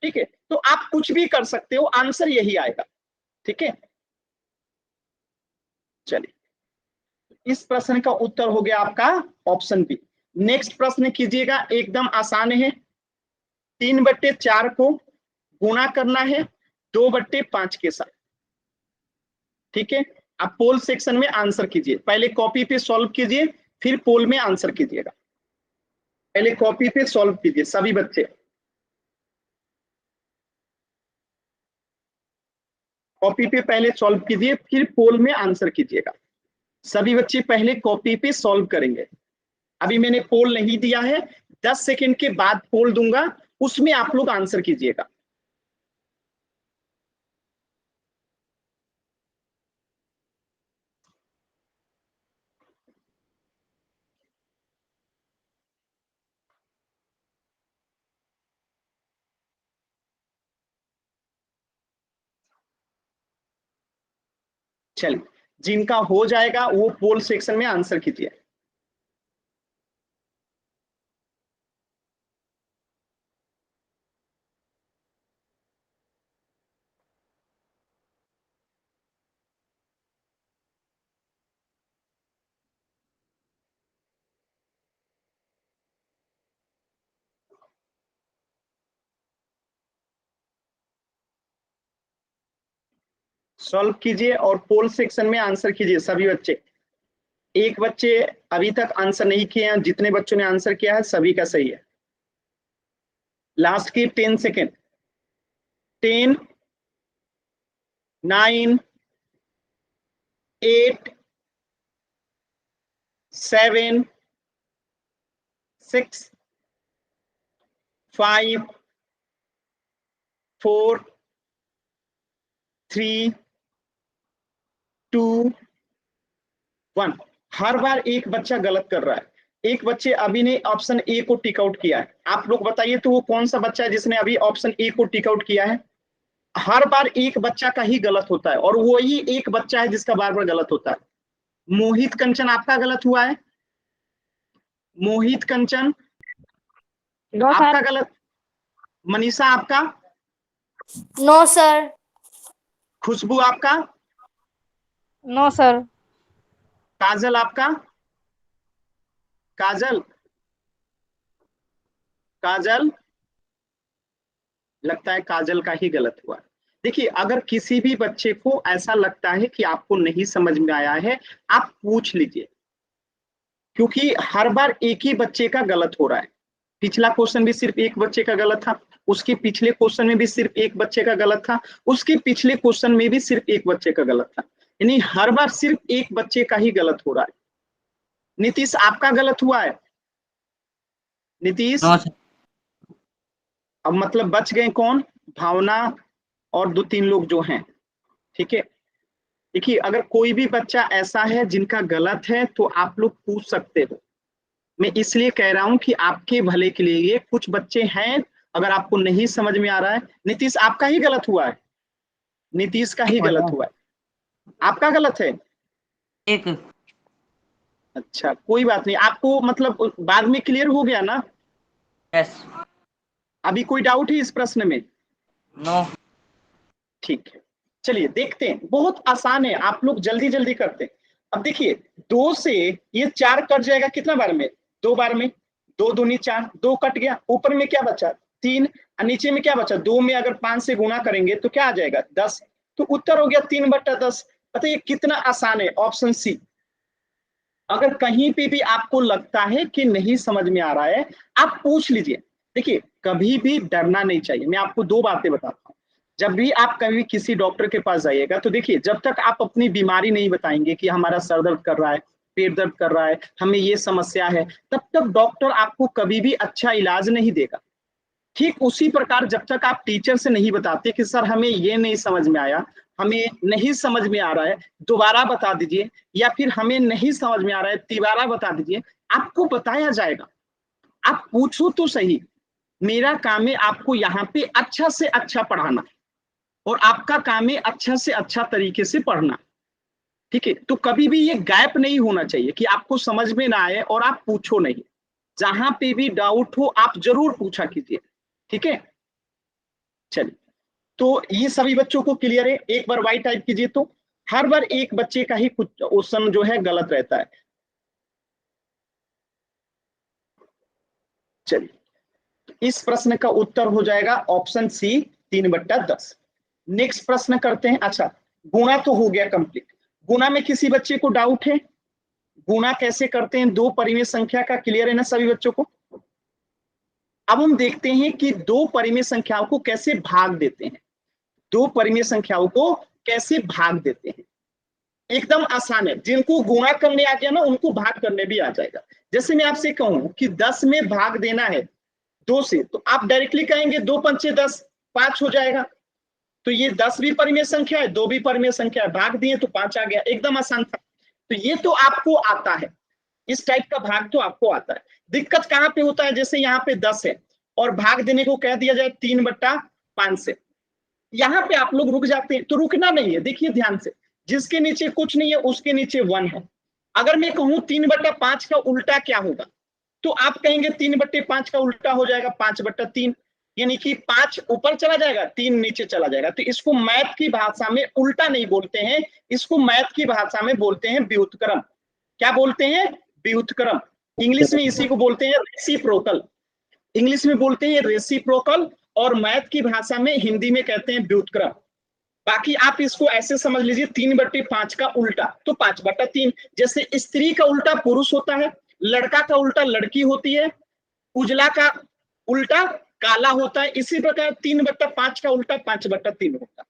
ठीक है, तो आप कुछ भी कर सकते हो, आंसर यही आएगा। ठीक है, चलिए इस प्रश्न का उत्तर हो गया आपका ऑप्शन बी। नेक्स्ट प्रश्न कीजिएगा, एकदम आसान है। 3/4 को गुणा करना है 2/5 के साथ। ठीक है, आप पोल सेक्शन में आंसर कीजिए, पहले कॉपी पे सॉल्व कीजिए फिर पोल में आंसर कीजिएगा। पहले कॉपी पे सॉल्व कीजिए सभी बच्चे, कॉपी पे पहले सॉल्व कीजिए फिर पोल में आंसर कीजिएगा। सभी बच्चे पहले कॉपी पे सॉल्व करेंगे। अभी मैंने पोल नहीं दिया है, 10 सेकेंड के बाद पोल दूंगा, उसमें आप लोग आंसर कीजिएगा। चलिए, जिनका हो जाएगा वो पोल सेक्शन में आंसर कीजिए। सॉल्व कीजिए और पोल सेक्शन में आंसर कीजिए सभी बच्चे। एक बच्चे अभी तक आंसर नहीं किए हैं, जितने बच्चों ने आंसर किया है सभी का सही है। लास्ट की 10 सेकेंड। 10, 9, 8, 7, 6, 5, 4, 3, 2, 1। हर बार एक बच्चा गलत कर रहा है। एक बच्चे अभी ने ऑप्शन ए को टिक आउट किया है। आप लोग बताइए तो वो कौन सा बच्चा है जिसने अभी ऑप्शन ए को टिक आउट किया है? हर बार एक बच्चा का ही गलत होता है और वही एक बच्चा है जिसका बार बार गलत होता है। मोहित कंचन आपका गलत हुआ है। मोहित कंचन आपका गलत। मनीषा आपका। No sir. खुशबू आपका। No sir. काजल आपका। काजल। काजल लगता है काजल का ही गलत हुआ। देखिए, अगर किसी भी बच्चे को ऐसा लगता है कि आपको नहीं समझ में आया है, आप पूछ लीजिए, क्योंकि हर बार एक ही बच्चे का गलत हो रहा है। पिछला क्वेश्चन भी सिर्फ एक बच्चे का गलत था, उसके पिछले क्वेश्चन में भी सिर्फ एक बच्चे का गलत था, उसके पिछले क्वेश्चन में भी सिर्फ एक बच्चे का गलत था। यानी हर बार सिर्फ एक बच्चे का ही गलत हो रहा है। नीतीश आपका गलत हुआ है। नीतीश। अब मतलब बच गए कौन? भावना और 2-3 लोग जो हैं। ठीक है, देखिए, अगर कोई भी बच्चा ऐसा है जिनका गलत है तो आप लोग पूछ सकते हो। मैं इसलिए कह रहा हूं कि आपके भले के लिए, ये कुछ बच्चे हैं अगर आपको नहीं समझ में आ रहा है। नीतीश आपका ही गलत हुआ है। नीतीश का ही गलत हुआ है। आपका गलत है। एक। अच्छा, कोई बात नहीं, आपको मतलब बाद में क्लियर हो गया ना? यस। अभी कोई डाउट है इस प्रश्न में? नो। ठीक है, चलिए देखते हैं। बहुत आसान है, आप लोग जल्दी जल्दी करते हैं। अब देखिए, 2 से ये 4 कट जाएगा कितना बार में? 2 बार में। 2 दूनी 4, 2 कट गया। ऊपर में क्या बचा? 3। और नीचे में क्या बचा? 2 में अगर 5 से गुणा करेंगे तो क्या आ जाएगा? 10। तो उत्तर हो गया 3/10। बताइए कितना आसान है, ऑप्शन सी। अगर कहीं पे भी आपको लगता है कि नहीं समझ में आ रहा है, आप पूछ लीजिए। देखिए, कभी भी डरना नहीं चाहिए। मैं आपको 2 बातें बताता हूँ। जब भी आप कभी किसी डॉक्टर के पास जाइएगा तो देखिए, जब तक आप अपनी बीमारी नहीं बताएंगे कि हमारा सर दर्द कर रहा है, पेट दर्द कर रहा है, हमें ये समस्या है, तब तक डॉक्टर आपको कभी भी अच्छा इलाज नहीं देगा। ठीक उसी प्रकार जब तक आप टीचर से नहीं बताते कि सर हमें ये नहीं समझ में आया, हमें नहीं समझ में आ रहा है, दोबारा बता दीजिए, या फिर हमें नहीं समझ में आ रहा है, तिबारा बता दीजिए, आपको बताया जाएगा। आप पूछो तो सही। मेरा काम है आपको यहाँ पे अच्छा से अच्छा पढ़ाना, और आपका काम है अच्छा से अच्छा तरीके से पढ़ना। ठीक है, तो कभी भी ये गैप नहीं होना चाहिए कि आपको समझ में ना आए और आप पूछो नहीं। जहां पे भी डाउट हो आप जरूर पूछा कीजिए। ठीक है, चलिए, तो ये सभी बच्चों को क्लियर है? एक बार वाई टाइप कीजिए। तो हर बार एक बच्चे का ही कुछ क्वेश्चन जो है गलत रहता है। चलिए, इस प्रश्न का उत्तर हो जाएगा ऑप्शन सी, 3/10। नेक्स्ट प्रश्न करते हैं। अच्छा, गुणा तो हो गया कंप्लीट। गुणा में किसी बच्चे को डाउट है? गुणा कैसे करते हैं 2 परिमेय संख्या का? क्लियर है ना सभी बच्चों को? अब हम देखते हैं कि 2 परिमेय संख्याओं को कैसे भाग देते हैं। 2 परिमेय संख्याओं को कैसे भाग देते हैं, एकदम आसान है। जिनको गुणा करने आ गया ना, उनको भाग करने भी आ जाएगा। जैसे मैं आपसे कहूं कि 10 में भाग देना है 2 से, तो आप डायरेक्टली कहेंगे 2 पंचे 10, 5 हो जाएगा। तो ये 10 भी परिमेय संख्या है, 2 भी परिमेय संख्या है, भाग दिए तो 5 आ गया। एकदम आसान था। तो ये तो आपको आता है, इस टाइप का भाग तो आपको आता है। दिक्कत कहां पे होता है? जैसे यहाँ पे 10 है और भाग देने को कह दिया जाए 3/5 से, यहां पे आप लोग रुक जाते हैं। तो रुकना नहीं है, देखिए ध्यान से। जिसके नीचे कुछ नहीं है उसके नीचे 1 है। अगर मैं कहूं 3/5 का उल्टा क्या होगा, तो आप कहेंगे 3/5 का उल्टा हो जाएगा 5/3, यानी कि 5 ऊपर चला जाएगा 3 नीचे चला जाएगा। तो इसको मैथ की भाषा में उल्टा नहीं बोलते हैं, इसको मैथ की भाषा में बोलते हैं व्युत्क्रम। क्या बोलते हैं? व्युत्क्रम। इंग्लिश में इसी को बोलते हैं रेसिप्रोकल, इंग्लिश में बोलते हैं रेसिप्रोकल, और मैथ की भाषा में हिंदी में कहते हैं व्युत्क्रम। बाकी आप इसको ऐसे समझ लीजिए 3/5 का उल्टा तो 5/3। जैसे स्त्री का उल्टा पुरुष होता है, लड़का का उल्टा लड़की होती है, उजला का उल्टा काला होता है, इसी प्रकार 3/5 का उल्टा 5/3 होता है।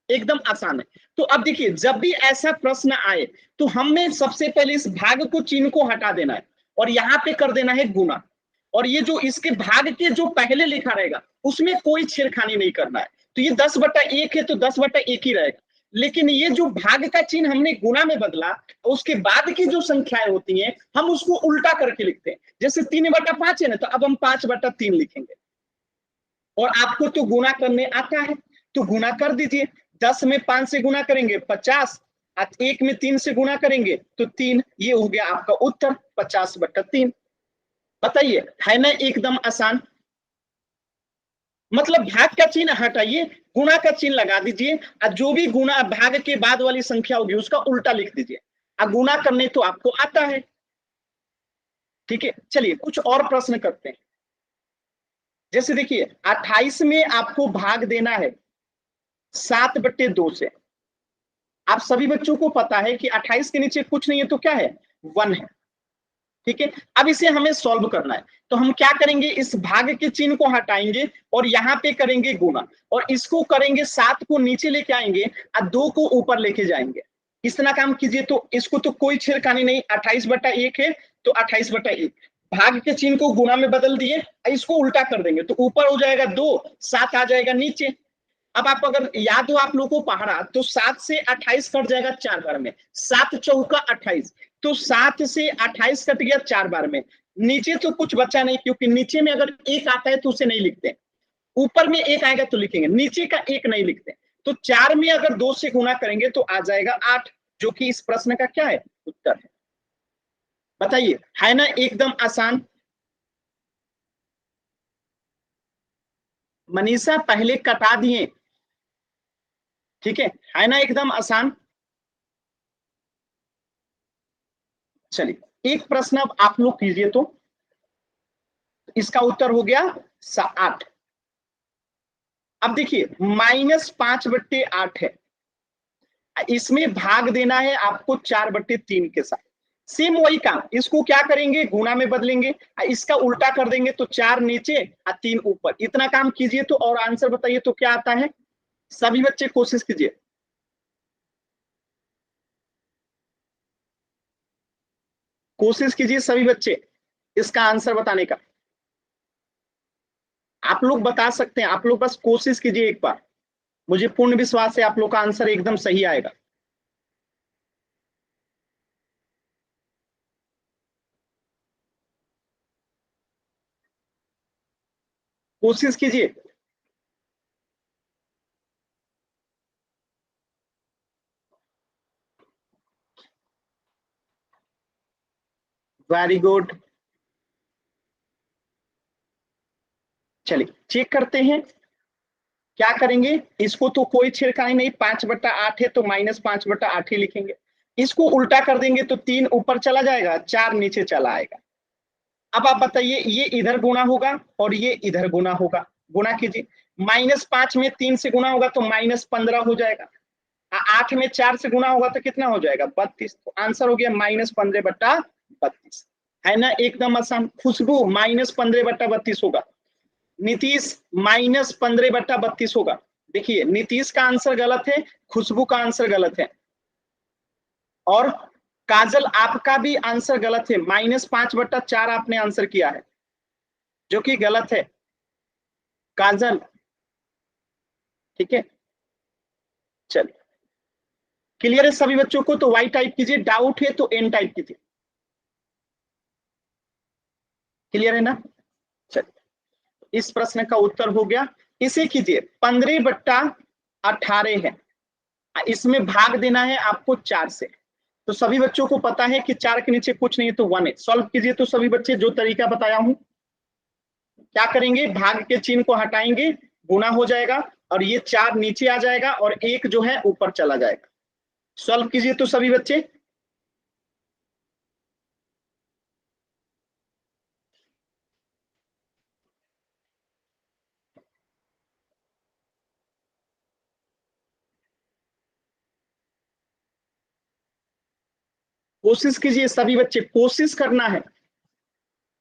एकदम आसान है। तो अब देखिए, जब भी ऐसा प्रश्न आए तो हमें सबसे पहले इस भाग को, चिन्ह को हटा देना है और यहाँ पे कर देना है गुना। और ये जो इसके भाग के जो पहले लिखा रहेगा उसमें कोई छेड़खानी नहीं करना है। तो ये 10/1 है तो 10/1 ही रहेगा। लेकिन ये जो भाग का चिन्ह हमने गुना में बदला, उसके बाद की जो संख्याएं होती हैं हम उसको उल्टा करके लिखते हैं। जैसे 3/5 है ना, तो अब हम 5/3 लिखेंगे। और आपको तो गुना करने आता है तो गुना कर दीजिए। 10 में 5 से गुना करेंगे 50, 1 में 3 से गुना करेंगे तो 3। ये हो गया आपका उत्तर 50/3। बताइए, है ना एकदम आसान। मतलब भाग का चिन्ह हटाइए, गुणा का चिन्ह लगा दीजिए, और जो भी गुणा भाग के बाद वाली संख्या होगी उसका उल्टा लिख दीजिए। अब गुणा करने तो आपको आता है। ठीक है, चलिए कुछ और प्रश्न करते हैं। जैसे देखिए 28 में आपको भाग देना है 7/2 से। आप सभी बच्चों को पता है कि 28 के नीचे कुछ नहीं है तो क्या है, 1 है। ठीक है, अब इसे हमें सॉल्व करना है। तो हम क्या करेंगे, इस भाग के चिन्ह को हटाएंगे और यहाँ पे करेंगे गुना, और इसको करेंगे 7 को नीचे लेके आएंगे और 2 को ऊपर लेके जाएंगे। इतना काम कीजिए तो इसको तो कोई छेड़खानी नहीं। 28/1 है तो 28/1, भाग के चिन्ह को गुना में बदल दिए, इसको उल्टा कर देंगे तो ऊपर हो जाएगा 2, 7 आ जाएगा नीचे। अब आप अगर याद हो आप लोगों को पढ़ा, तो 7 से 28 कट जाएगा 4 बार में, 7 चौका 28, तो 7 से 28 कट गया 4 बार में। नीचे तो कुछ बचा नहीं, क्योंकि नीचे में अगर 1 आता है तो उसे नहीं लिखते, ऊपर में 1 आएगा तो लिखेंगे, नीचे का 1 नहीं लिखते। तो 4 में अगर 2 से गुना करेंगे तो आ जाएगा 8, जो कि इस प्रश्न का क्या है, उत्तर है। बताइए, है ना एकदम आसान। मनीषा पहले कटा दिए, ठीक है ना एकदम आसान। चलिए एक प्रश्न अब आप लोग कीजिए, तो इसका उत्तर हो गया 8। अब देखिए -5/8 है, इसमें भाग देना है आपको 4/3 के साथ। सेम वही काम, इसको क्या करेंगे, गुना में बदलेंगे, इसका उल्टा कर देंगे तो 4 नीचे और 3 ऊपर। इतना काम कीजिए तो, और आंसर बताइए तो क्या आता है। सभी बच्चे कोशिश कीजिए, कोशिश कीजिए सभी बच्चे इसका आंसर बताने का। आप लोग बता सकते हैं, आप लोग बस कोशिश कीजिए एक बार, मुझे पूर्ण विश्वास है आप लोग का आंसर एकदम सही आएगा। कोशिश कीजिए। Very good. चलिए चेक करते हैं क्या करेंगे। इसको तो कोई छेड़खानी नहीं, 5/8 है तो -5/8 ही लिखेंगे। इसको उल्टा कर देंगे तो 3 ऊपर चला जाएगा, 4 नीचे चला आएगा। अब आप बताइए, ये इधर गुना होगा और ये इधर गुना होगा, गुना कीजिए। -5 में 3 से गुना होगा तो -15 हो जाएगा, 8 में 4 से गुना होगा तो कितना हो जाएगा, 32। तो आंसर हो गया -15/32, है ना एकदम आसान। खुशबू -15/32 होगा, नीतीश -15/32 होगा। देखिए नीतीश का आंसर गलत है, खुशबू का आंसर गलत है, और काजल आपका भी आंसर गलत है। -5/4 आपने आंसर किया है, जो कि गलत है काजल। ठीक है, चलिए क्लियर है सभी बच्चों को, तो वाई टाइप कीजिए, डाउट है तो एन टाइप कीजिए। क्लियर है ना। चलिए इस प्रश्न का उत्तर हो गया। इसे कीजिए 15/18 है, इसमें भाग देना है आपको 4 से। तो सभी बच्चों को पता है कि 4 के नीचे कुछ नहीं है तो 1 है। सॉल्व कीजिए तो सभी बच्चे, जो तरीका बताया हूं। क्या करेंगे, भाग के चिन्ह को हटाएंगे, गुना हो जाएगा और ये 4 नीचे आ जाएगा और 1 जो है ऊपर चला जाएगा। सॉल्व कीजिए तो सभी बच्चे। कोशिश कीजिए सभी बच्चे, कोशिश करना है,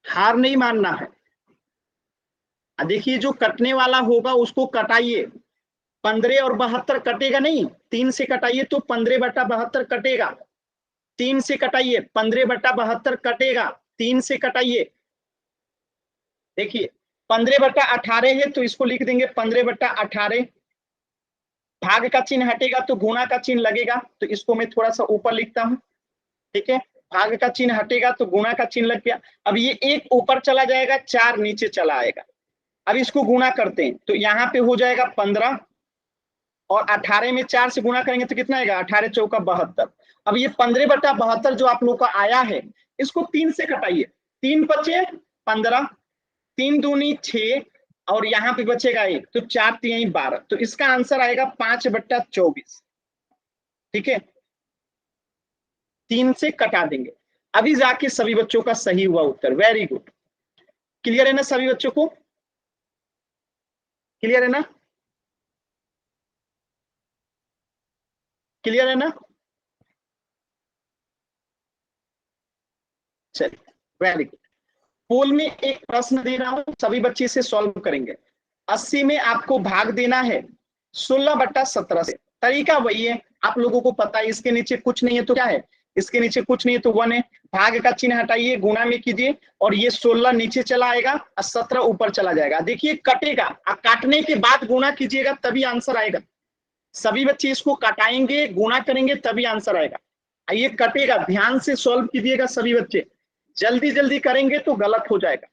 हार नहीं मानना है। देखिए जो कटने वाला होगा उसको कटाइए। 15 और 72 कटेगा नहीं, 3 से कटाइए तो 15/72 कटेगा। 3 से कटाइए, 15/72 कटेगा। 3 से कटाइए, देखिए 15/18 है तो इसको लिख देंगे 15/18। भाग का चिन्ह हटेगा तो गुणा का चिन्ह लगेगा, तो इसको मैं थोड़ा सा ऊपर लिखता हूं। ठीक है, भाग का चिन्ह हटेगा तो गुणा का चिन्ह लग गया। अब ये 1 ऊपर चला जाएगा, 4 नीचे चला आएगा। अब इसको गुणा करते हैं तो यहाँ पे हो जाएगा 15 और 18 में 4 से गुणा करेंगे तो कितना आएगा, 18 चौका 72। अब ये 15/72 जो आप लोग का आया है, इसको 3 से कटाइए। 3 बचे 15, 3 दूनी 6 और यहाँ पे बचेगा 1, तो 4 3 12, तो इसका आंसर आएगा 5/24। ठीक है, 3 से कटा देंगे। अभी जाके सभी बच्चों का सही हुआ उत्तर। वेरी गुड, क्लियर है ना सभी बच्चों को, क्लियर है ना, क्लियर है ना। चलिए वेरी गुड। पोल में एक प्रश्न दे रहा हूं, सभी बच्चे इसे सॉल्व करेंगे। 80 में आपको भाग देना है 16/17 से। तरीका वही है, आप लोगों को पता है। इसके नीचे कुछ नहीं है तो क्या है, इसके नीचे कुछ नहीं है तो 1 है। भाग का चिन्ह हटाइए, गुणा में कीजिए और ये 16 नीचे चला आएगा और 17 ऊपर चला जाएगा। देखिए कटेगा, काटने के बाद गुणा कीजिएगा तभी आंसर आएगा। सभी बच्चे इसको कटाएंगे, गुणा करेंगे तभी आंसर आएगा। ये कटेगा, ध्यान से सॉल्व कीजिएगा सभी बच्चे। जल्दी जल्दी करेंगे तो गलत हो जाएगा।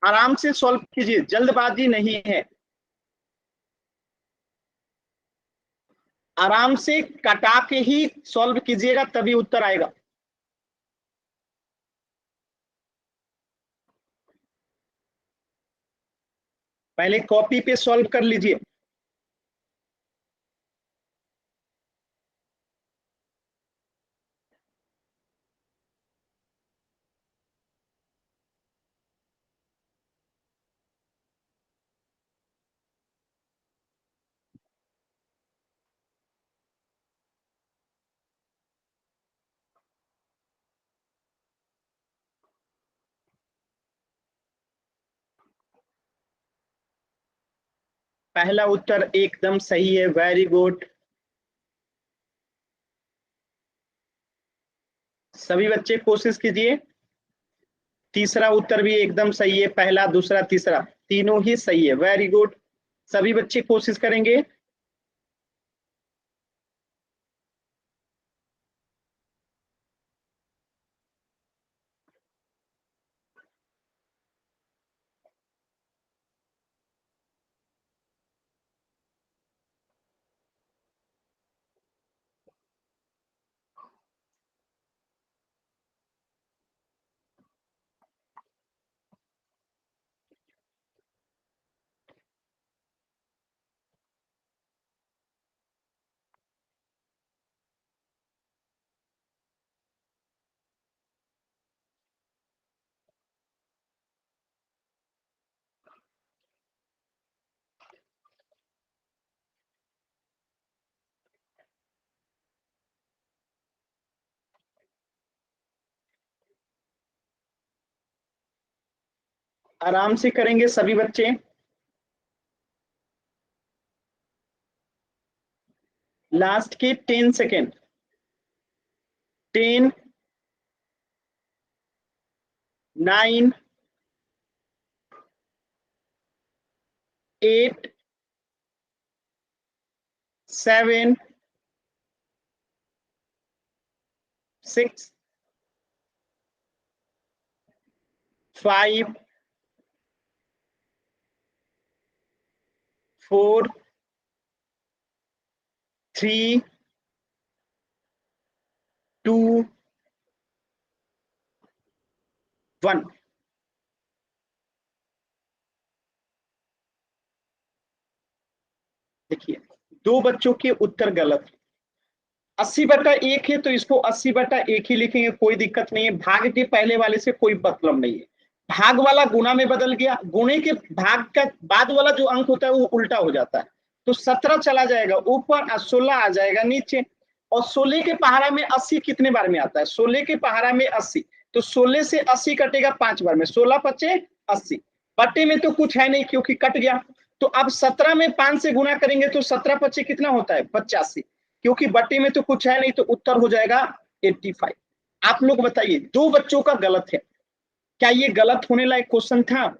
आराम से सॉल्व कीजिए, जल्दबाजी नहीं है। आराम से कटा के ही सॉल्व कीजिएगा तभी उत्तर आएगा। पहले कॉपी पे सॉल्व कर लीजिए। पहला उत्तर एकदम सही है, वेरी गुड। सभी बच्चे कोशिश कीजिए। तीसरा उत्तर भी एकदम सही है, पहला दूसरा तीसरा तीनों ही सही है, वेरी गुड। सभी बच्चे कोशिश करेंगे। आराम से करेंगे सभी बच्चे। लास्ट के 10 सेकेंड। 10, 9, 8, 7, 6, 5, 4, 3, 1। देखिए, 2 बच्चों के उत्तर गलत। 80/1 है तो इसको 80/1 ही लिखेंगे, कोई दिक्कत नहीं है। भाग के पहले वाले से कोई मतलब नहीं है। भाग वाला गुना में बदल गया, गुणे के भाग का बाद वाला जो अंक होता है वो उल्टा हो जाता है, तो 17 चला जाएगा ऊपर और 16 आ जाएगा नीचे। और 16 के पहाड़ा में 80 कितने बार में आता है? 16 के पहाड़ा में 80, तो 16 से 80 कटेगा 5 बार में, 16 पचे 80। बट्टे में तो कुछ है नहीं क्योंकि कट गया। तो अब 17 में 5 से गुना करेंगे तो 17 पचे कितना होता है? 85, क्योंकि बट्टे में तो कुछ है नहीं, तो उत्तर हो जाएगा 85। आप लोग बताइए, 2 बच्चों का गलत है, क्या ये गलत होने लायक क्वेश्चन था?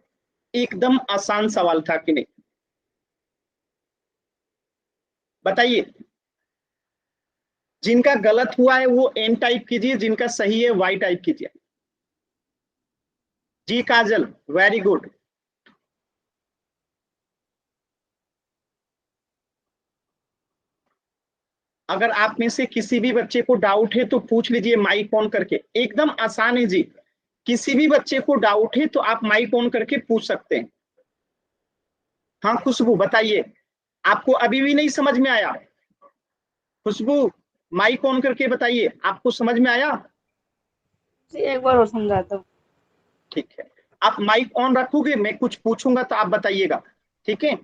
एकदम आसान सवाल था कि नहीं? बताइए, जिनका गलत हुआ है वो एन टाइप कीजिए, जिनका सही है वाई टाइप कीजिए। जी काजल, वेरी गुड। अगर आप में से किसी भी बच्चे को डाउट है तो पूछ लीजिए माइक ऑन करके, एकदम आसान है जी। किसी भी बच्चे को डाउट है तो आप माइक ऑन करके पूछ सकते हैं। हाँ खुशबू बताइए, आपको अभी भी नहीं समझ में आया? खुशबू माइक ऑन करके बताइए, आपको समझ में आया? जी एक बार और समझाता हूँ। ठीक है, आप माइक ऑन रखोगे, मैं कुछ पूछूंगा तो आप बताइएगा, ठीक है?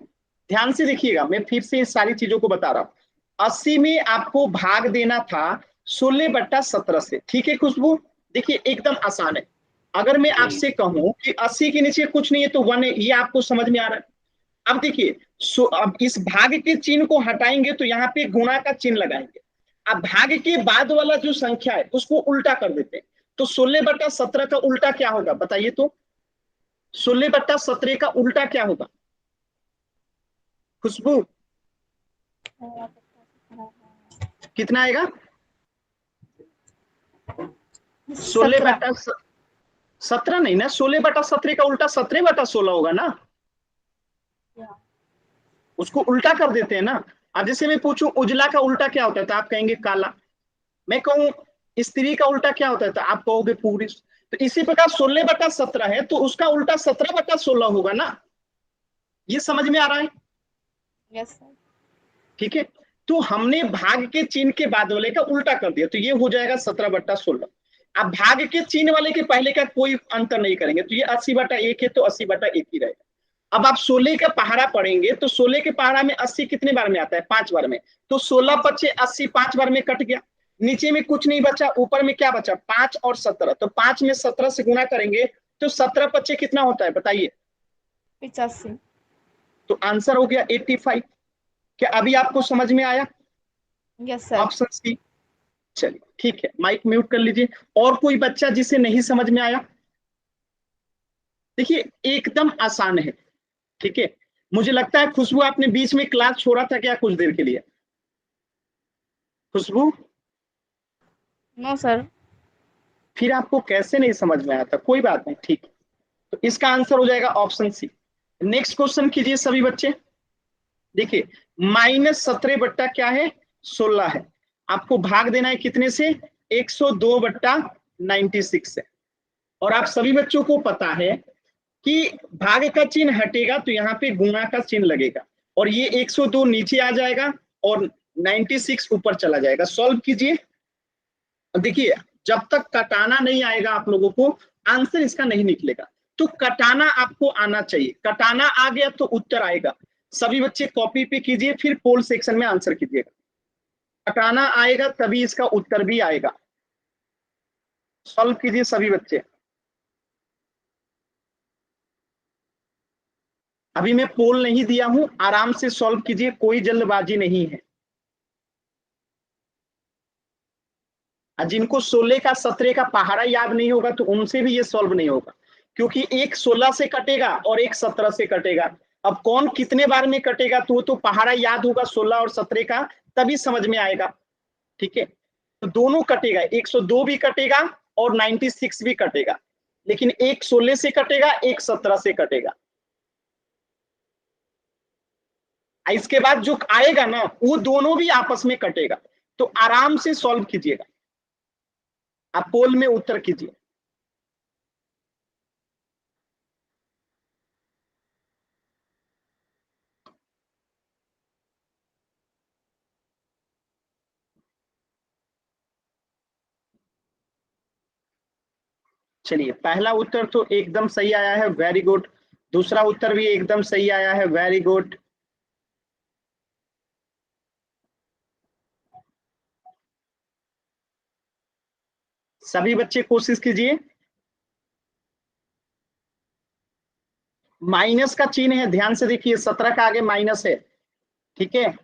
ध्यान से देखिएगा, मैं फिर से सारी चीजों को बता रहा हूँ। 80 में आपको भाग देना था 16/17 से, ठीक है खुशबू? देखिए एकदम आसान है। अगर मैं आपसे कहूं कि 80 के नीचे कुछ नहीं है तो 1 है, ये आपको समझ में आ रहा है? अब देखिए, अब इस भाग के चिन्ह को हटाएंगे तो यहाँ पे गुणा का चिन्ह लगाएंगे। अब भाग के बाद वाला जो संख्या है उसको उल्टा कर देते हैं, तो 16/17 का उल्टा क्या होगा बताइए तो? 16/17 का उल्टा क्या होगा खुशबू? कितना आएगा? 16/17 नहीं ना, 16/17 का उल्टा 17/16 होगा ना, उसको उल्टा कर देते हैं ना। अब जैसे मैं पूछूं उजला का उल्टा क्या होता है तो आप कहेंगे काला। मैं कहूं स्त्री का उल्टा क्या होता है तो आप कहोगे पुरुष। तो इसी प्रकार 16/17 है तो उसका उल्टा 17/16 होगा ना। ये समझ में आ रहा है? Yes sir. ठीक है, तो हमने भाग के चिन्ह के बाद वाले का उल्टा कर दिया, तो ये हो जाएगा 17/16। अब भाग के चिन्ह वाले के पहले का कोई अंतर नहीं करेंगे, तो ये 80/1 है तो 80/1 ही रहेगा। अब आप 16 का पहाड़ा पढ़ेंगे तो 16 के पहाड़ा में 80 कितने बार में आता है? 5 बार में, तो 16 पचे 80, 5 बार में कट गया। नीचे में कुछ नहीं बचा, ऊपर में क्या बचा? 5 और 17, तो 5 में 17 से गुना करेंगे तो 17 पचे कितना होता है बताइए? 85। तो आंसर हो गया 85। क्या अभी आपको समझ में आया? Yes sir. Option C. चलिए ठीक है, माइक म्यूट कर लीजिए। और कोई बच्चा जिसे नहीं समझ में आया? देखिए एकदम आसान है, ठीक है? मुझे लगता है खुशबू आपने बीच में क्लास छोड़ा था क्या कुछ देर के लिए? खुशबू, नो सर। फिर आपको कैसे नहीं समझ में आया था? कोई बात नहीं, ठीक। तो इसका आंसर हो जाएगा ऑप्शन सी। नेक्स्ट क्वेश्चन कीजिए सभी बच्चे। देखिए, -17 क्या है? 16 है। आपको भाग देना है कितने से? 102/96 से। और आप सभी बच्चों को पता है कि भाग का चिन्ह हटेगा तो यहाँ पे गुणा का चिन्ह लगेगा, और ये 102 नीचे आ जाएगा और 96 ऊपर चला जाएगा। सॉल्व कीजिए। देखिए, जब तक कटाना नहीं आएगा आप लोगों को आंसर इसका नहीं निकलेगा। तो कटाना आपको आना चाहिए, कटाना आ गया तो उत्तर आएगा। सभी बच्चे कॉपी पे कीजिए, फिर पोल सेक्शन में आंसर कीजिएगा। कटाना आएगा तभी इसका उत्तर भी आएगा। सॉल्व कीजिए सभी बच्चे। अभी मैं पोल नहीं दिया हूं, आराम से सॉल्व कीजिए, कोई जल्दबाजी नहीं है। जिनको 16 का 17 का पहाड़ा याद नहीं होगा तो उनसे भी ये सॉल्व नहीं होगा, क्योंकि एक 16 से कटेगा और एक 17 से कटेगा। अब कौन कितने बार में कटेगा तो पहाड़ा याद होगा 16 और 17 का, तभी समझ में आएगा। ठीक है, तो दोनों कटेगा, 102 भी कटेगा और 96 भी कटेगा, लेकिन एक 16 से कटेगा, एक 17 से कटेगा। इसके बाद जो आएगा ना वो दोनों भी आपस में कटेगा। तो आराम से सॉल्व कीजिएगा, आप पोल में उत्तर कीजिए। चलिए, पहला उत्तर तो एकदम सही आया है, वेरी गुड। दूसरा उत्तर भी एकदम सही आया है, वेरी गुड। सभी बच्चे कोशिश कीजिए। माइनस का चिन्ह है, ध्यान से देखिए, 17 का आगे माइनस है, ठीक है।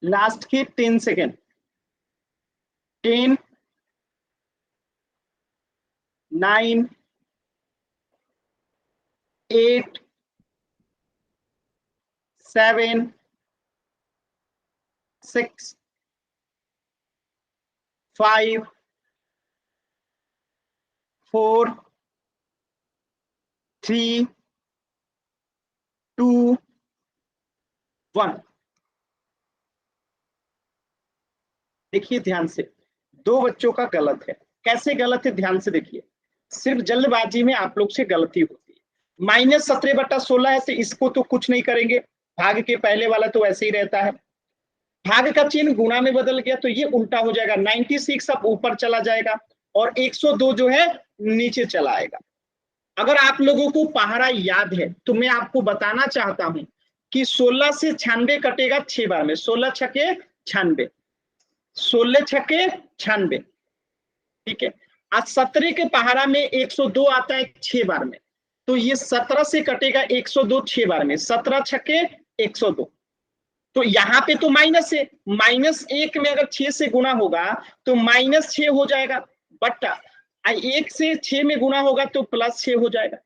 लास्ट के 10 सेकेंड। 10, 9, 8, 7, 6, 5, 4, 3, 2, 1। देखिए ध्यान से, दो बच्चों का गलत है। कैसे गलत है, ध्यान से देखिए। सिर्फ जल्दबाजी में आप लोग से गलती होती है। -17/16 है, तो इसको तो कुछ नहीं करेंगे, भाग के पहले वाला तो ऐसे ही रहता है। भाग का चिन्ह गुणा में बदल गया तो ये उल्टा हो जाएगा, 96 अब ऊपर चला जाएगा और 102 जो है नीचे चला आएगा। अगर आप लोगों को पहाड़ा याद है तो मैं आपको बताना चाहता हूं कि 16 से 96 कटेगा 6 बार में, 16 छके 96, 16 छके 96, ठीक है। आज 17 के पहाड़ा में 102 आता है 6 बार में, तो ये 17 से कटेगा 102 6 बार में, 17 छके 102। तो यहाँ पे तो माइनस है, -1 में अगर 6 से गुना होगा तो -6 हो जाएगा, बट 1 से 6 में गुना होगा तो +6 हो जाएगा।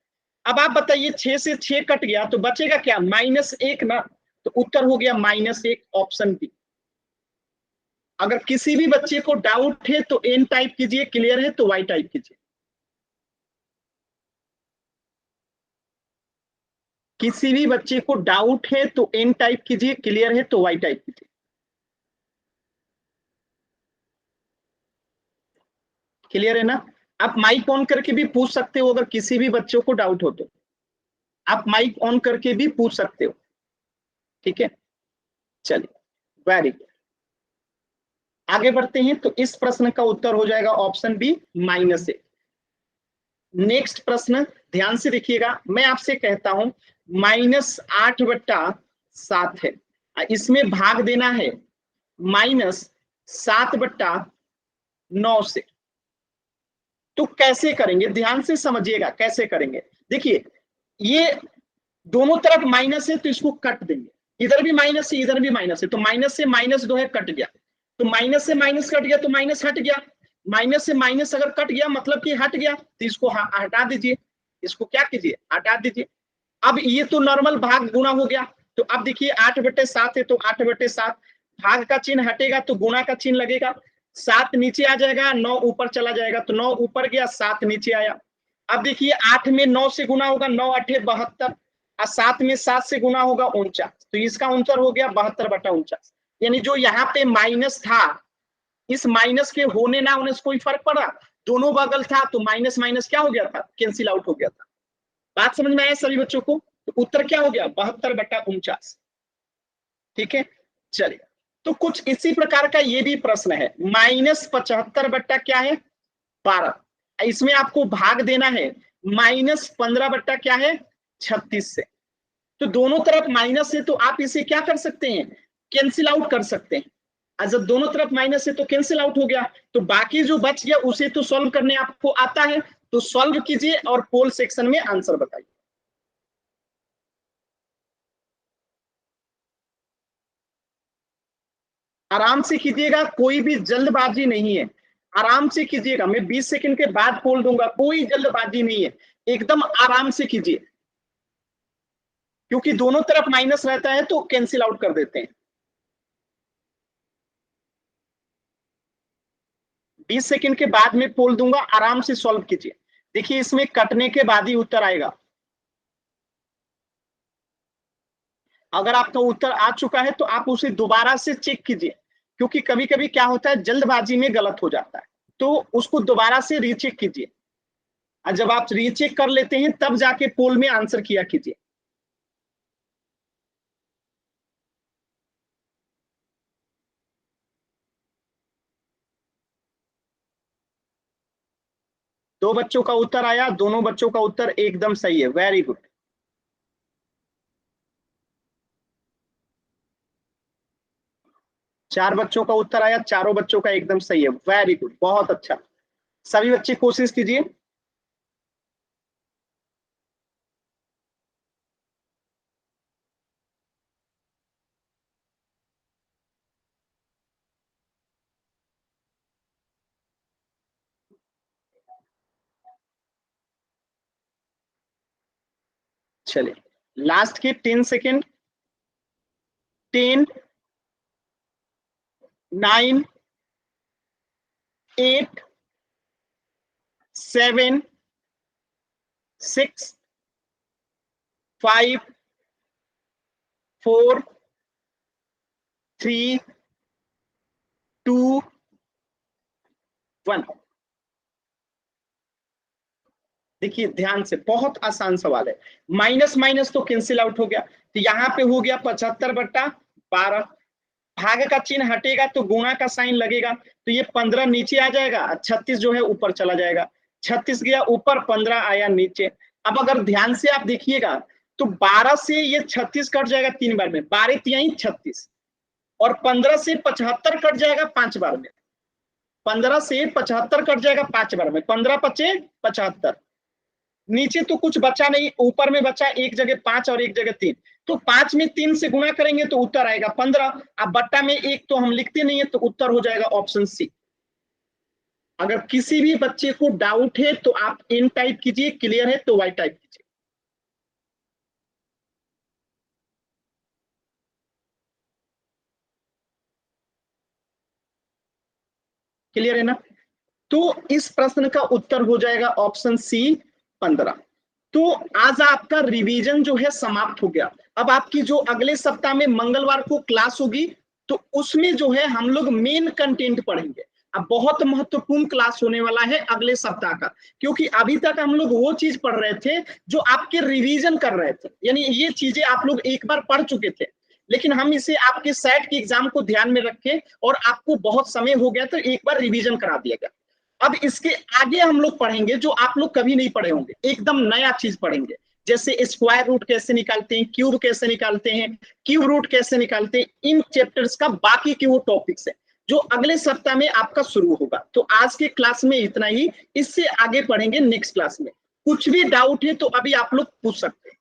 अब आप बताइए, 6 से 6 कट गया तो बचेगा क्या, -1 ना। तो उत्तर हो गया -1, ऑप्शन बी। अगर किसी भी बच्चे को डाउट है तो एन टाइप कीजिए, क्लियर है तो वाई टाइप कीजिए। किसी भी बच्चे को डाउट है तो एन टाइप कीजिए, क्लियर है तो वाई टाइप कीजिए। क्लियर है ना। आप माइक ऑन करके भी पूछ सकते हो, अगर किसी भी बच्चों को डाउट हो तो आप माइक ऑन करके भी पूछ सकते हो, ठीक है। चलिए, वेरी गुड, आगे बढ़ते हैं। तो इस प्रश्न का उत्तर हो जाएगा ऑप्शन बी, -1। नेक्स्ट प्रश्न ध्यान से देखिएगा, मैं आपसे कहता हूं -8/7 है, इसमें भाग देना है -7/9 से। तो कैसे करेंगे, ध्यान से समझिएगा कैसे करेंगे। देखिए, ये दोनों तरफ माइनस है तो इसको कट देंगे, इधर भी माइनस है इधर भी माइनस है, तो माइनस से -2 है, कट गया। तो माइनस से माइनस कट गया तो माइनस हट गया, माइनस से माइनस अगर कट गया मतलब कि हट गया, तो इसको हटा दीजिए, इसको क्या कीजिए, हटा दीजिए। अब ये तो नॉर्मल भाग गुणा हो गया, तो अब देखिए 8/7 है तो 8/7, भाग का चिन्ह हटेगा तो गुणा का चिन्ह लगेगा, 7 नीचे आ जाएगा, 9 ऊपर चला जाएगा, तो 9 ऊपर गया 7 नीचे आया। अब देखिए 8 में 9 से गुणा होगा, 9 8 72, और 7 में 7 से गुणा होगा 49, तो इसका उत्तर हो गया 72/49। यानी जो यहाँ पे माइनस था, इस माइनस के होने ना होने से कोई फर्क पड़ा, दोनों बगल था तो माइनस माइनस क्या हो गया था, कैंसिल आउट हो गया था। बात समझ में आया सभी बच्चों को। तो उत्तर क्या हो गया, 72/49, ठीक है। चलिए, तो कुछ इसी प्रकार का ये भी प्रश्न है, -75 क्या है, 12, इसमें आपको भाग देना है -15 क्या है, 36 से। तो दोनों तरफ माइनस है तो आप इसे क्या कर सकते हैं, कैंसिल आउट कर सकते हैं। जब दोनों तरफ माइनस है तो कैंसिल आउट हो गया, तो बाकी जो बच गया उसे तो सॉल्व करने आपको आता है, तो सॉल्व कीजिए और पोल सेक्शन में आंसर बताइए। आराम से कीजिएगा, कोई भी जल्दबाजी नहीं है, आराम से कीजिएगा। मैं 20 सेकंड के बाद पोल दूंगा, कोई जल्दबाजी नहीं है, एकदम आराम से कीजिए। क्योंकि दोनों तरफ माइनस रहता है तो कैंसिल आउट कर देते हैं। 20 सेकंड के बाद में पोल दूंगा, आराम से सॉल्व कीजिए। देखिए इसमें कटने के बाद ही उत्तर आएगा। अगर आपका उत्तर आ चुका है तो आप उसे दोबारा से चेक कीजिए, क्योंकि कभी कभी क्या होता है जल्दबाजी में गलत हो जाता है, तो उसको दोबारा से रीचेक कीजिए। और जब आप रीचेक कर लेते हैं तब जाके पोल में आंसर किया कीजिए। दो बच्चों का उत्तर आया, दोनों बच्चों का उत्तर एकदम सही है, वेरी गुड। चार बच्चों का उत्तर आया, चारों बच्चों का एकदम सही है, वेरी गुड, बहुत अच्छा। सभी बच्चे कोशिश कीजिए। चलिए लास्ट के 10 सेकेंड। 10, 9, 8, 7, 6, 5, 4, 3, 2, 1। देखिए ध्यान से, बहुत आसान सवाल है। माइनस माइनस तो कैंसिल आउट हो गया, तो यहाँ पे हो गया 75/12। भाग का चिन्ह हटेगा तो गुणा का साइन लगेगा, तो ये 15 नीचे आ जाएगा, 36 जो है ऊपर चला जाएगा। 36 गया ऊपर, 15 आया नीचे। अब अगर ध्यान से आप देखिएगा तो 12 से ये 36 कट जाएगा 3 बार में, 12 तिहाई 36, और 15 से 75 कट जाएगा 5 बार में। 15 से 75 कट जाएगा 5 बार में, 15 पचे 75। नीचे तो कुछ बचा नहीं, ऊपर में बचा एक जगह 5 और एक जगह 3, तो 5 में 3 से गुणा करेंगे तो उत्तर आएगा 15। अब बट्टा में 1 तो हम लिखते नहीं है, तो उत्तर हो जाएगा ऑप्शन सी। अगर किसी भी बच्चे को डाउट है तो आप एन टाइप कीजिए, क्लियर है तो वाई टाइप कीजिए। क्लियर है ना? तो इस प्रश्न का उत्तर हो जाएगा ऑप्शन सी 15। तो आज आपका रिवीजन जो है समाप्त हो गया। अब आपकी जो अगले सप्ताह में मंगलवार को क्लास होगी, तो उसमें जो है हम लोग मेन कंटेंट पढ़ेंगे। अब बहुत महत्वपूर्ण क्लास होने वाला है अगले सप्ताह का, क्योंकि अभी तक हम लोग वो चीज पढ़ रहे थे जो आपके रिवीजन कर रहे थे, यानी ये चीजें आप लोग एक बार पढ़ चुके थे, लेकिन हम इसे आपके सेट के एग्जाम को ध्यान में रखें और आपको बहुत समय हो गया तो एक बार रिवीजन करा दिया गया। अब इसके आगे हम लोग पढ़ेंगे जो आप लोग कभी नहीं पढ़े होंगे, एकदम नया चीज पढ़ेंगे, जैसे स्क्वायर रूट कैसे निकालते हैं, क्यूब कैसे निकालते हैं, क्यूब रूट कैसे निकालते हैं। इन चैप्टर्स का बाकी के वो टॉपिक्स है जो अगले सप्ताह में आपका शुरू होगा। तो आज के क्लास में इतना ही, इससे आगे पढ़ेंगे नेक्स्ट क्लास में। कुछ भी डाउट है तो अभी आप लोग पूछ सकते हैं।